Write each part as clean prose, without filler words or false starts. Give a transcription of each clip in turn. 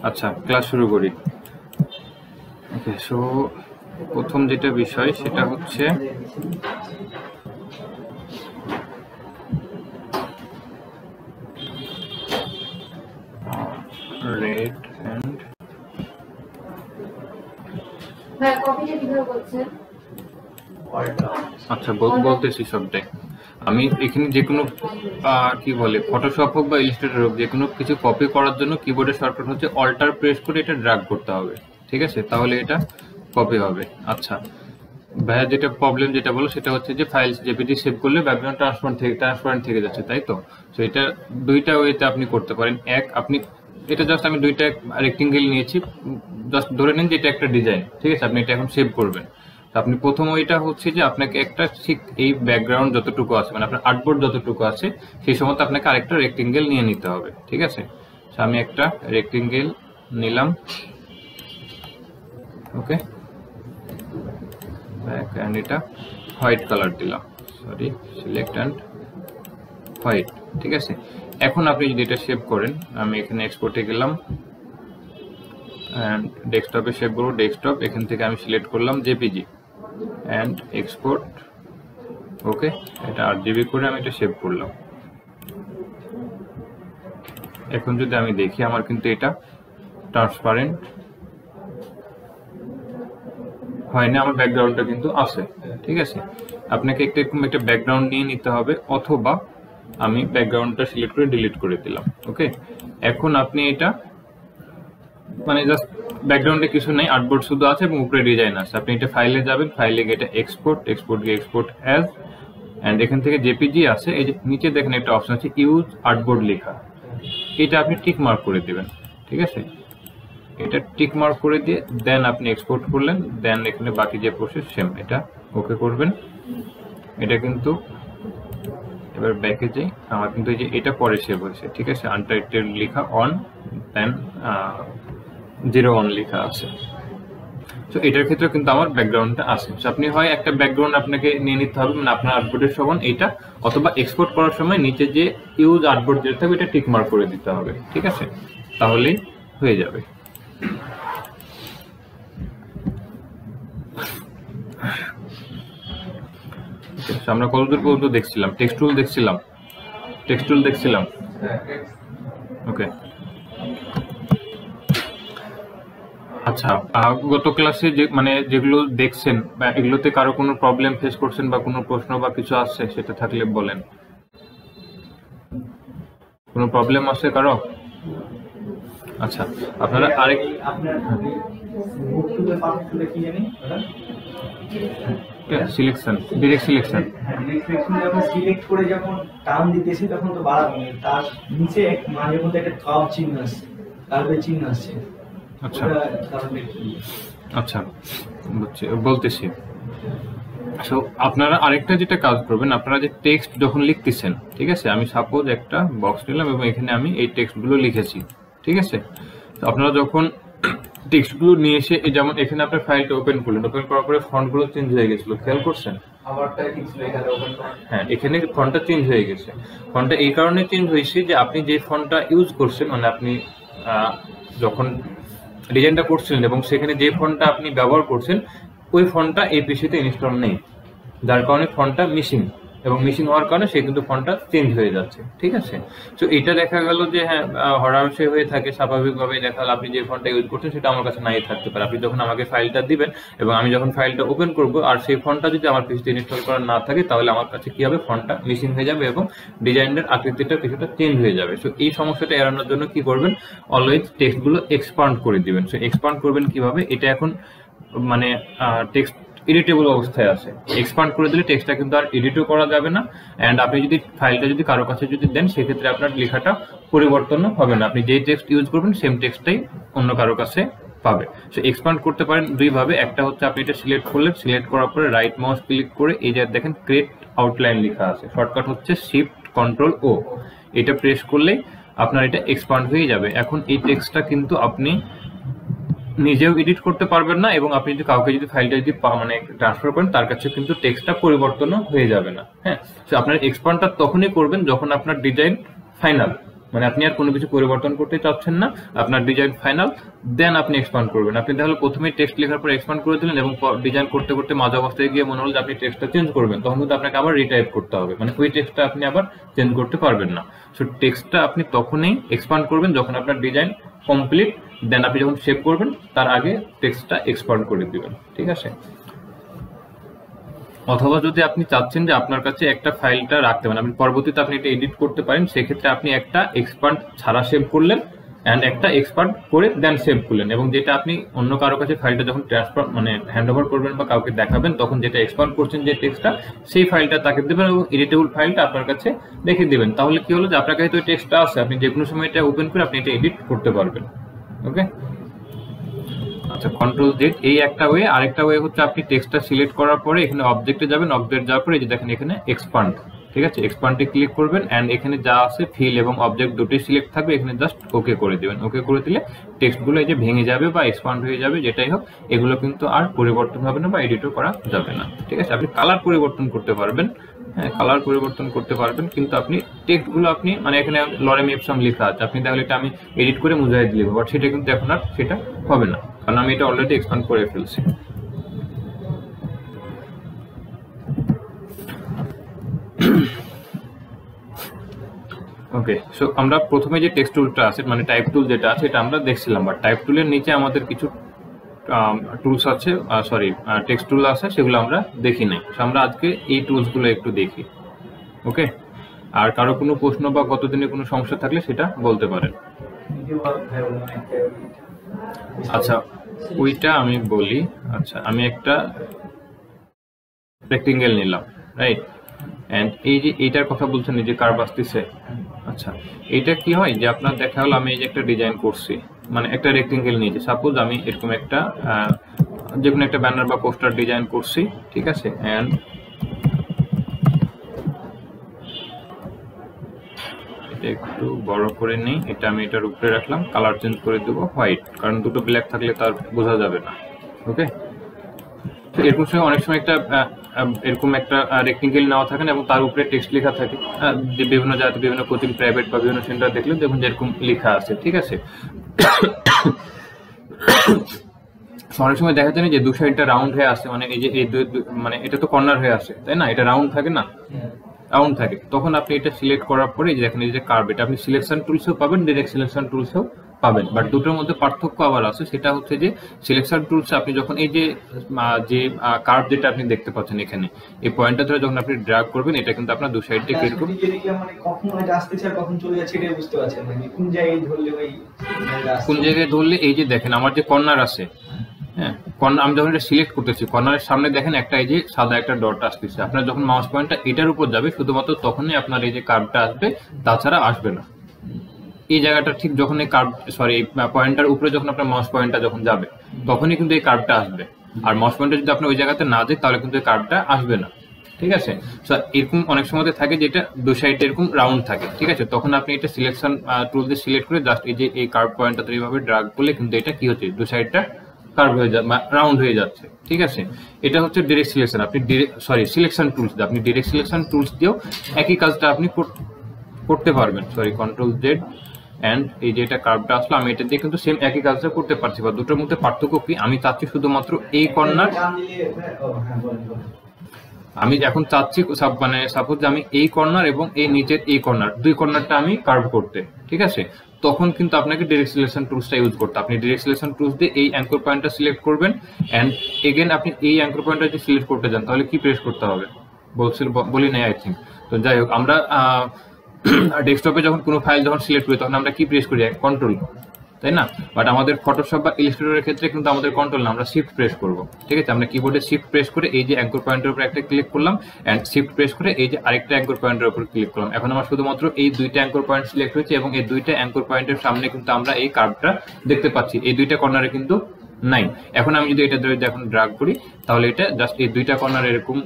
আচ্ছা, ক্লাস শুরু করি। ওকে, সো প্রথম যেটা বিষয় সেটা হচ্ছে রেড এন্ড আচ্ছা বলতেছি সবটাই। আমি এখানে যে কোনো কি বলে ফটোশপ হোক বা ইলাস্ট্রেটর হোক, যে কোনো কিছু কপি করার জন্য কিবোর্ডের শর্টকাট হচ্ছে অল্টার প্রেস করে এটা ড্র্যাগ করতে হবে, ঠিক আছে? তাহলে এটা কপি হবে। আচ্ছা ভাইয়া, যেটা প্রবলেম যেটা বলো সেটা হচ্ছে যে ফাইল জেপিজি সেভ করলে ব্যাকগ্রাউন্ড ট্রান্সপারেন্ট থেকে যাচ্ছে, তাই তো? তো এটা দুইটা ওয়েতে আপনি করতে পারেন। এক, আপনি এটা জাস্ট আমি দুইটা রেক্টেঙ্গেল নিয়েছি, জাস্ট ধরে নিন যে এটা একটা ডিজাইন, ঠিক আছে? আপনি এটা এখন সেভ করবেন। তো আপনি প্রথম ওইটা হচ্ছে যে আপনাকে একটা ঠিক এই ব্যাকগ্রাউন্ড যতটুকু আছে, মানে আপনার আর্টবোর্ড যতটুকু আছে সেই সময় আপনাকে আরেকটা রেক্টেঙ্গেল নিয়ে নিতে হবে, ঠিক আছে? তো আমি একটা রেক্টেঙ্গেল নিলাম, ওকে, and এটা হোয়াইট কালার দিলাম, সরি, সিলেক্ট অ্যান্ড হোয়াইট, ঠিক আছে? এখন আপনি যদি এটা সেভ করেন, আমি এখানে এক্সপোর্টে গেলাম অ্যান্ড ডেস্কটপে সেভ করবো। ডেস্কটপ, এখান থেকে আমি সিলেক্ট করলাম জেপিজি অ্যান্ড এক্সপোর্ট, ওকে, এটা 8 GB করে আমি এটা সেভ করলাম। এখন যদি আমি দেখি আমার কিন্তু এটা ট্রান্সপারেন্ট হয় না, আমার ব্যাকগ্রাউন্ডটা কিন্তু আছে, ঠিক আছে? আপনাকে এরকম একটা ব্যাকগ্রাউন্ড নিয়ে নিতে হবে, অথবা আমি ব্যাকগ্রাউন্ডটা সিলেক্ট করে ডিলিট করে দিলাম, ওকে। এখন আপনি এটা মানে জাস্ট ব্যাকগ্রাউন্ডে কিছু নেই, আর্টবোর্ড শুধু আছে এবং উপরে ডিজাইন আছে। আপনি এটা ফাইলে যাবেন, ফাইলে গিয়ে এটা এক্সপোর্ট গিয়ে এক্সপোর্ট অ্যাজ, অ্যান্ড এখান থেকে জেপিজি আছে, এই যে নিচে দেখেন একটা অপশন আছে ইউজ আর্টবোর্ড লেখা, এটা আপনি টিক মার্ক করে দিবেন, ঠিক আছে? এটা টিক মার্ক করে দিয়ে দেন আপনি এক্সপোর্ট করলেন, দেন এখানে বাকি যে প্রসেস সেম, এটা ওকে করবেন। এটা কিন্তু এবার ব্যাকে যাই, আমার কিন্তু এই যে এটা পরে সেভ হয়েছে, ঠিক আছে? আনটাইটেড লেখা অন, দেন 01 লেখা আছে। তো এটার ক্ষেত্রে কিন্তু আমার ব্যাকগ্রাউন্ডটা আছে। আপনি হয় একটা ব্যাকগ্রাউন্ড আপনাকে নিয়ে নিতে হবে, মানে আপনার আর্টবোর্ডের সমান এইটা, অথবা এক্সপোর্ট করার সময় নিচে যে ইউজ আর্টবোর্ড যেতে হবে এটা টিক মার্ক করে দিতে হবে, ঠিক আছে? তাহলেই হয়ে যাবে। আমরা কতদূর পর্যন্ত দেখছিলাম? টেক্সটুল দেখছিলাম, ওকে। আচ্ছা, গত ক্লাসে যে মানে যেগুলো দেখছেন বা এগুলোতে কারো কোনো প্রবলেম ফেস করছেন বা কোনো প্রশ্ন বা কিছু আসছে, সেটা থাকলে বলেন। কোনো প্রবলেম আছে কারো? আচ্ছা, আপনারা আরেক সিলেকশন, ডিরেক্ট সিলেকশন, যখন সিলেক্ট করে যখন টার্ম দিতেছি তখন তো বাড়াবো না, তার নিচে মাঝে মধ্যে একটা কার্ভ চিহ্ন আসছে, কার্ভের চিহ্ন আসছে। আচ্ছা আচ্ছা, বলতেছি। সো আপনারা আরেকটা যেটা কাজ করবেন, আপনারা যে টেক্সট যখন লিখতেছেন, ঠিক আছে? আমি সাপোজ একটা বক্স নিলাম এবং এখানে আমি এই টেক্সটগুলো লিখেছি, ঠিক আছে? তো আপনারা যখন টেক্সটগুলো নিয়ে এসে, যেমন এখানে আপনার ফাইলটা ওপেন করলেন, ওপেন করার পরে ফন্টগুলো চেঞ্জ হয়ে গেছিল, খেয়াল করছেন? হ্যাঁ, এখানে ফন্টটা চেঞ্জ হয়ে গেছে। ফন্টটা এই কারণে চেঞ্জ হয়েছে যে আপনি যে ফন্টটা ইউজ করছেন, মানে আপনি যখন ডিজাইনটা করছিলেন এবং সেখানে যে ফন্টটা আপনি ব্যবহার করছেন ওই ফন্টটা এই পিসিতে ইনস্টল নেই, যার কারণে ফন্টটা মিসিং, এবং মিসিং হওয়ার কারণে সেই কিন্তু ফন্টটা চেঞ্জ হয়ে যাচ্ছে, ঠিক আছে? তো এটা দেখা গেল যে হ্যাঁ, হরহামেশাই হয়ে থাকে, স্বাভাবিকভাবেই দেখা গেল আপনি যে ফন্টটা ইউজ করছেন সেটা আমার কাছে নাই থাকতে পারে। আপনি যখন আমাকে ফাইলটা দিবেন এবং আমি যখন ফাইলটা ওপেন করব আর সেই ফন্টটা যদি আমার পিসিতে ইনস্টল করা না থাকে, তাহলে আমার কাছে কি হবে, ফন্টটা মিসিং হয়ে যাবে এবং ডিজাইনের আকৃতিটা কিছুটা চেঞ্জ হয়ে যাবে। সো এই সমস্যাটা এড়ানোর জন্য কি করবেন, অলওয়েজ টেক্সটগুলো এক্সপান্ড করে দিবেন। সো এক্সপান্ড করবেন কিভাবে, এটা এখন মানে টেক্সট এডিটেবল অবস্থায় আছে, এক্সপান্ড করে দিলে টেক্সটটা কিন্তু আর এডিটও করা যাবে না, এন্ড আপনি যদি ফাইলটা যদি কারো কাছে যদি দেন সেক্ষেত্রে আপনার লেখাটা পরিবর্তনও হবে না, আপনি যেই টেক্সট ইউজ করবেন সেম টেক্সটটাই অন্য কারো কাছে পাবে। সো এক্সপান্ড করতে পারেন দুইভাবে, একটা হচ্ছে আপনি এটা সিলেক্ট করলেন, সিলেক্ট করার পরে রাইট মাউস ক্লিক করে এই যে দেখেন ক্রিয়েট আউটলাইন লেখা আছে, শর্টকাট হচ্ছে শিফট কন্ট্রোল ও, এটা প্রেস করলেই আপনার এটা এক্সপান্ড হয়ে যাবে। এখন এই টেক্সটটা কিন্তু আপনি নিজেও এডিট করতে পারবেন না, এবং আপনি যদি কাউকে যদি ফাইলটা যদি মানে ট্রান্সফার করেন তার কাছে কিন্তু টেক্সটটা পরিবর্তনও হয়ে যাবে না। হ্যাঁ, তো আপনার এক্সপান্ডটা তখনই করবেন যখন আপনার ডিজাইন ফাইনাল, মানে আপনি আর কোনো কিছু পরিবর্তন করতে চাচ্ছেন না, আপনার ডিজাইন ফাইনাল, দেন আপনি এক্সপান্ড করবেন। আপনি তাহলে প্রথমে টেক্সট লেখার পর এক্সপান্ড করে দিলেন এবং ডিজাইন করতে করতে মাঝ অবস্থায় গিয়ে মনে হলো যে আপনি টেক্সটটা চেঞ্জ করবেন, তখন কিন্তু আপনাকে আবার রিটাইপ করতে হবে, মানে ওই টেক্সটটা আপনি আবার চেঞ্জ করতে পারবেন না। সো টেক্সটটা আপনি তখনই এক্সপান্ড করবেন যখন আপনার ডিজাইন কমপ্লিট, দেন আপনি যখন সেভ করবেন তার আগে টেক্সটটা এক্সপান্ড করে দিবেন, ঠিক আছে। অথবা যদি আপনি চাচ্ছেন যে আপনার কাছে একটা ফাইলটা রাখতে পারেন, আপনি পরবর্তীতে আপনি এটা এডিট করতে পারেন, সেক্ষেত্রে আপনি একটা এক্সপান্ড ছাড়া সেভ করলেন অ্যান্ড একটা এক্সপান্ড করে দেন সেভ করলেন, এবং যেটা আপনি অন্য কারো কাছে ফাইলটা যখন ট্রান্সফার মানে হ্যান্ড ওভার করবেন বা কাউকে দেখাবেন, তখন যেটা এক্সপান্ড করছেন যে টেক্সটটা, সেই ফাইলটা তাকে দেবেন এবং এডিটেবল ফাইলটা আপনার কাছে রেখে দিবেন। তাহলে কি হলো যে আপনার কাছে তো টেক্সটটা আছে, আপনি যে কোনো সময় এটা ওপেন করে আপনি এটা এডিট করতে পারবেন। ওকে, আচ্ছা, কন্ট্রোল জেড এই একটা ওয়ে। আরেকটা ওয়ে হচ্ছে আপনি টেক্সটটা সিলেক্ট করার পরে এখানে অবজেক্টে যাবেন, অবজেক্ট যাওয়ার পরে এই যে দেখেন এখানে এক্সপান্ড, ঠিক আছে, এক্সপান্ডে ক্লিক করবেন অ্যান্ড এখানে যা আছে ফিল এবং অবজেক্ট দুটোই সিলেক্ট থাকবে, এখানে জাস্ট ওকে করে দিবেন। ওকে করে দিলে টেক্সটগুলো এই যে ভেঙে যাবে বা এক্সপান্ড হয়ে যাবে, যেটাই হোক, এগুলো কিন্তু আর পরিবর্তন হবে না বা এডিটও করা যাবে না, ঠিক আছে। আপনি কালার পরিবর্তন করতে পারবেন, হ্যাঁ কালার পরিবর্তন করতে পারবেন, কিন্তু আপনি টেক্সটগুলো আপনি মানে এখানে লরেম ইপসাম লেখা আছে, আপনি তাহলে এটা আমি এডিট করে মুজাহিদ লিখবো, বাট সেটা কিন্তু এখন আর সেটা হবে না, কারণ আমি এটা অলরেডি এক্সপান্ড করে ফেলছি। ওকে, সো আমরা প্রথমে যে টেক্সট টুলটা আছে মানে টাইপ টুল যেটা আছে এটা আমরা দেখছিলাম, বাট টাইপ টুলের নিচে আমাদের কিছু টুলস আছে, সরি টেক্সট টুল আছে, সেগুলো আমরা দেখি নাই। আমরা আজকে এই টুলসগুলো একটু দেখি। ওকে, আর কারো কোনো প্রশ্ন বা গতদিনে কোনো সমস্যা থাকলে সেটা বলতে পারেন। আচ্ছা, ওইটা আমি বলি। আচ্ছা, আমি একটা রেক্টেঙ্গেল নিলাম, রাইট, এন্ড এই যে এইটার কথা বলছেন, এই যে কার্ভ আসতেছে। আচ্ছা, এটা কি হয় যে আপনার দেখা হলো আমি এই যে একটা ডিজাইন করছি, মানে একটা রেক্টেঙ্গেল নিয়েছি, সাপোজ আমি এরকম একটা যে কোনো একটা ব্যানার বা পোস্টার ডিজাইন করছি, ঠিক আছে, এন্ড এটা একটু বড় করে নিই, এটা আমি এটার উপরে রাখলাম, কালার চেঞ্জ করে দেবো হোয়াইট, কারণ দুটো ব্ল্যাক থাকলে তার বোঝা যাবে না। ওকে, তো এরকম সময় অনেক সময় একটা এরকম একটা রেক্টেঙ্গেল নেওয়া থাকে না, এবং তার উপরে টেক্সট লেখা থাকে, যে বিভিন্ন জায়গাতে বিভিন্ন কোচিং প্রাইভেট বা বিভিন্ন সেন্টার দেখলে দেখুন যেরকম লেখা আছে, ঠিক আছে। অনেক সময় দেখা যায় না যে দু সাইডটা রাউন্ড হয়ে আসে, মানে এই যে এই মানে এটা তো কর্নার হয়ে আসে, তাই না, এটা রাউন্ড থাকে না, রাউন্ড থাকে, তখন আপনি এটা সিলেক্ট করার পরে এই যে দেখেন এই যে কার্ভ, এটা আপনি সিলেকশন টুলসেও পাবেন, ডিরেক্ট সিলেকশন টুলসেও পাবেন, বাট দুটোর মধ্যে পার্থক্য আবার আছে। সেটা হচ্ছে যে সিলেকশন টুলসে আপনি যখন এই যে কার্ভ যেটা আপনি দেখতে পাচ্ছেন এখানে, এই পয়েন্টটা ধরে যখন আপনি ড্র্যাগ করবেন, এটা কিন্তু আপনার দু সাইড থেকে এরকম মানে কখন এটা আসতেছে আর কখন চলে যাচ্ছে এটা বুঝতে পারছেন না, কোন জায়গায় ধরলে ভাই কোন জায়গায় ধরলে, এই যে দেখেন আমার যে কর্নার আছে, হ্যাঁ কর্নার, আমি যখন এটা সিলেক্ট করতেছি কর্নারের সামনে দেখেন একটা এই যে সাদা একটা ডট আসতেছে, আপনার যখন মাউস পয়েন্টটা এটার উপর যাবে শুধুমাত্র তখনই আপনার এই যে কার্ভটা আসবে, তাছাড়া আসবে না। এই জায়গাটা ঠিক যখন এই কার্ভ সরি পয়েন্টার উপরে যখন আপনার মাউস পয়েন্টটা যখন যাবে তখনই কিন্তু এই কার্ভটা আসবে, আর মাউস পয়েন্টটা যদি আপনি ওই জায়গাতে না যায় তাহলে কিন্তু এই কার্ভটা আসবে না, ঠিক আছে। এরকম অনেক সময় থাকে যেটা দু সাইডে এরকম রাউন্ড থাকে, ঠিক আছে, তখন আপনি এটা সিলেকশন টুল দিয়ে সিলেক্ট করে জাস্ট এই যে এই কার্ভ পয়েন্টটা এইভাবে ড্রাগ করলে কিন্তু এটা কি হচ্ছে, দু সাইডটা কার্ভ হয়ে যাচ্ছে, রাউন্ড হয়ে যাচ্ছে, ঠিক আছে। এটা হচ্ছে ডিরেক্ট সিলেকশন, আপনি সিলেকশন টুলস দিয়ে, আপনি ডিরেক্ট সিলেকশন টুলস দিয়েও একই কাজটা আপনি করতে পারবেন। সরি, কন্ট্রোল জেড এন্ড এই যে এটা কার্ভটা আসলো, আমি এটা দিয়ে কিন্তু সেম একই কাজটা করতে পারছি, বা দুটোর মধ্যে পার্থক্য কি, আমি চাচ্ছি শুধুমাত্র এই কর্নার, আমি এখন চাচ্ছি মানে সাপোজ আমি এই কর্নার এবং এই নিচের এই কর্নার, দুই কর্নারটা আমি কার্ভ করতে, ঠিক আছে, তখন কিন্তু আপনাকে ডিরেক্ট সিলেকশন টুলসটা ইউজ করতে। আপনি ডিরেক্ট সিলেকশন টুলস দিয়ে এই অ্যাঙ্কর পয়েন্টটা সিলেক্ট করবেন, এন্ড এগেন আপনি এই অ্যাঙ্কর পয়েন্টটা যদি সিলেক্ট করতে যান তাহলে কি প্রেস করতে হবে বলি নাই আই থিঙ্ক। তো যাই হোক, আমরা ডেস্কটপে যখন কোনো ফাইল যখন সিলেক্ট করি তখন আমরা কি প্রেস করি, কন্ট্রোল, তাই না, বাট আমাদের ফটোশপ বা ইলাস্ট্রেটরের ক্ষেত্রে কিন্তু আমাদের কন্ট্রোল না, আমরা শিফট প্রেস করব, ঠিক আছে। আমরা কিবোর্ডে শিফট প্রেস করে এই যে অ্যাঙ্কর পয়েন্টের উপর একটা ক্লিক করলাম, এন্ড শিফট প্রেস করে এই যে আরেকটা অ্যাঙ্কর পয়েন্টের উপর ক্লিক করলাম। এখন আমার শুধুমাত্র এই দুইটা অ্যাঙ্কর পয়েন্ট সিলেক্ট হয়েছে, এবং এই দুইটা অ্যাঙ্কর পয়েন্টের সামনে কিন্তু আমরা এই কার্ভটা দেখতে পাচ্ছি, এই দুইটা কর্নারে কিন্তু নাই। এখন আমি যদি এটা ধরে এখন ড্রাগ করি তাহলে এটা জাস্ট এই দুইটা কর্নার এরকম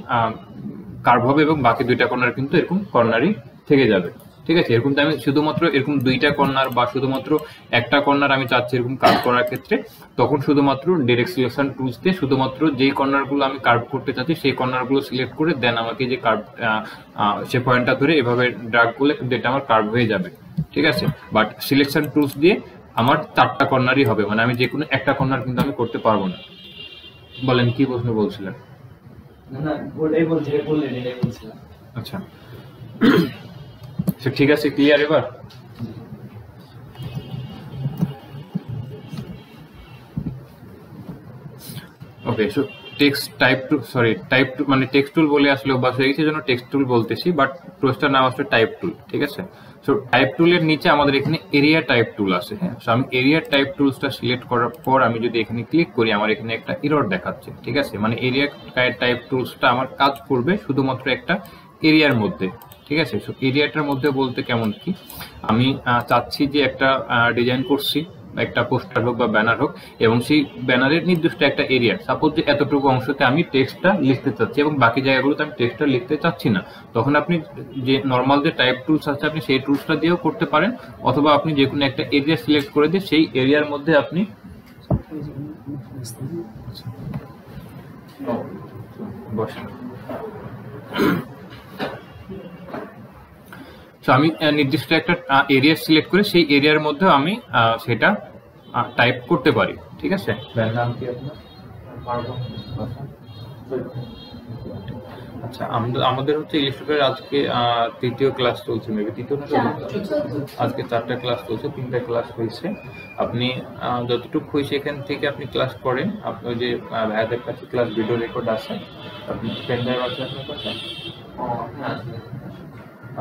কার্ভ হবে, এবং বাকি দুইটা কর্নার কিন্তু এরকম কর্নারই থেকে যাবে, ঠিক আছে। এরকম আমি শুধুমাত্র এরকম দুইটা কর্নার বা শুধুমাত্র একটা কর্নার আমি চাচ্ছি এরকম কার্ভ করার ক্ষেত্রে, তখন শুধুমাত্র ডিরেক্ট সিলেকশন টুলস দিয়ে শুধুমাত্র যেই কর্নারগুলো আমি কার্ভ করতে চাচ্ছি সেই কর্নারগুলো সিলেক্ট করে দেন আমাকে যে কার্ভ সে পয়েন্টটা ধরে এভাবে ড্রাগ করলে কিন্তু এটা আমার কার্ভ হয়ে যাবে। ঠিক আছে। বাট সিলেকশন টুলস দিয়ে আমার 4টা কর্নারই হবে, মানে আমি যে কোনো একটা কর্নার কিন্তু আমি করতে পারবো না। বলেন কি প্রশ্ন বলছিলেন? না ওটাই বলছি, বললেন এটাই বলছিলাম। আচ্ছা ঠিক আছে, ক্লিয়ার এবার? Okay, so text type to, sorry type to মানে টেক্সট টুল বলে আসলে অভ্যাস হয়ে গেছে, জন্য টেক্সট টুল বলতেছি, বাট টুলসটার নাম আসলে টাইপ টুল। ঠিক আছে, সো টাইপ টুলের নিচে আমাদের এখানে এরিয়া টাইপ টুল আছে। হ্যাঁ, সো আমি এরিয়া টাইপ টুলসটা সিলেক্ট করার পর আমি যদি এখানে ক্লিক করি, আমার এখানে একটা এরর দেখাচ্ছে। ঠিক আছে, মানে এরিয়া টাইপ টুলসটা আমার কাজ করবে শুধুমাত্র একটা এরিয়ার মধ্যে। ঠিক আছে, সো এরিয়াটার মধ্যে বলতে কেমন কি, আমি চাচ্ছি যে একটা ডিজাইন করছি, একটা পোস্টার হোক বা ব্যানার হোক, এবং সেই ব্যানারের নির্দিষ্ট একটা এরিয়া, সাপোজ যে এতটুকু অংশতে আমি টেক্সটটা লিখতে চাচ্ছি এবং বাকি জায়গাগুলোতে আমি টেক্সটটা লিখতে চাচ্ছি না, তখন আপনি যে নর্মাল যে টাইপ টুলস আছে আপনি সেই টুলসটা দিয়েও করতে পারেন, অথবা আপনি যে কোনো একটা এরিয়া সিলেক্ট করে দিয়ে সেই এরিয়ার মধ্যে আপনি বসেন। সো আমি নির্দিষ্ট একটা এরিয়া সিলেক্ট করে সেই এরিয়ার মধ্যে আমি সেটা টাইপ করতে পারি। ঠিক আছে, নাম কি আপনার? আচ্ছা, আমাদের হচ্ছে ইলিস্ট্রেটরের আজকে 3য় ক্লাস চলছে, মেবি 3য় না 4টা, আজকে 4টা ক্লাস চলছে, 3টা ক্লাস হয়েছে। আপনি যতটুকু হয়েছে এখান থেকে আপনি ক্লাস করেন। আপনার যে ভাইয়াদের কাছে ক্লাস ভিডিও রেকর্ড আছে, আপনি পেন ড্রাইভ আছে আপনার কাছে?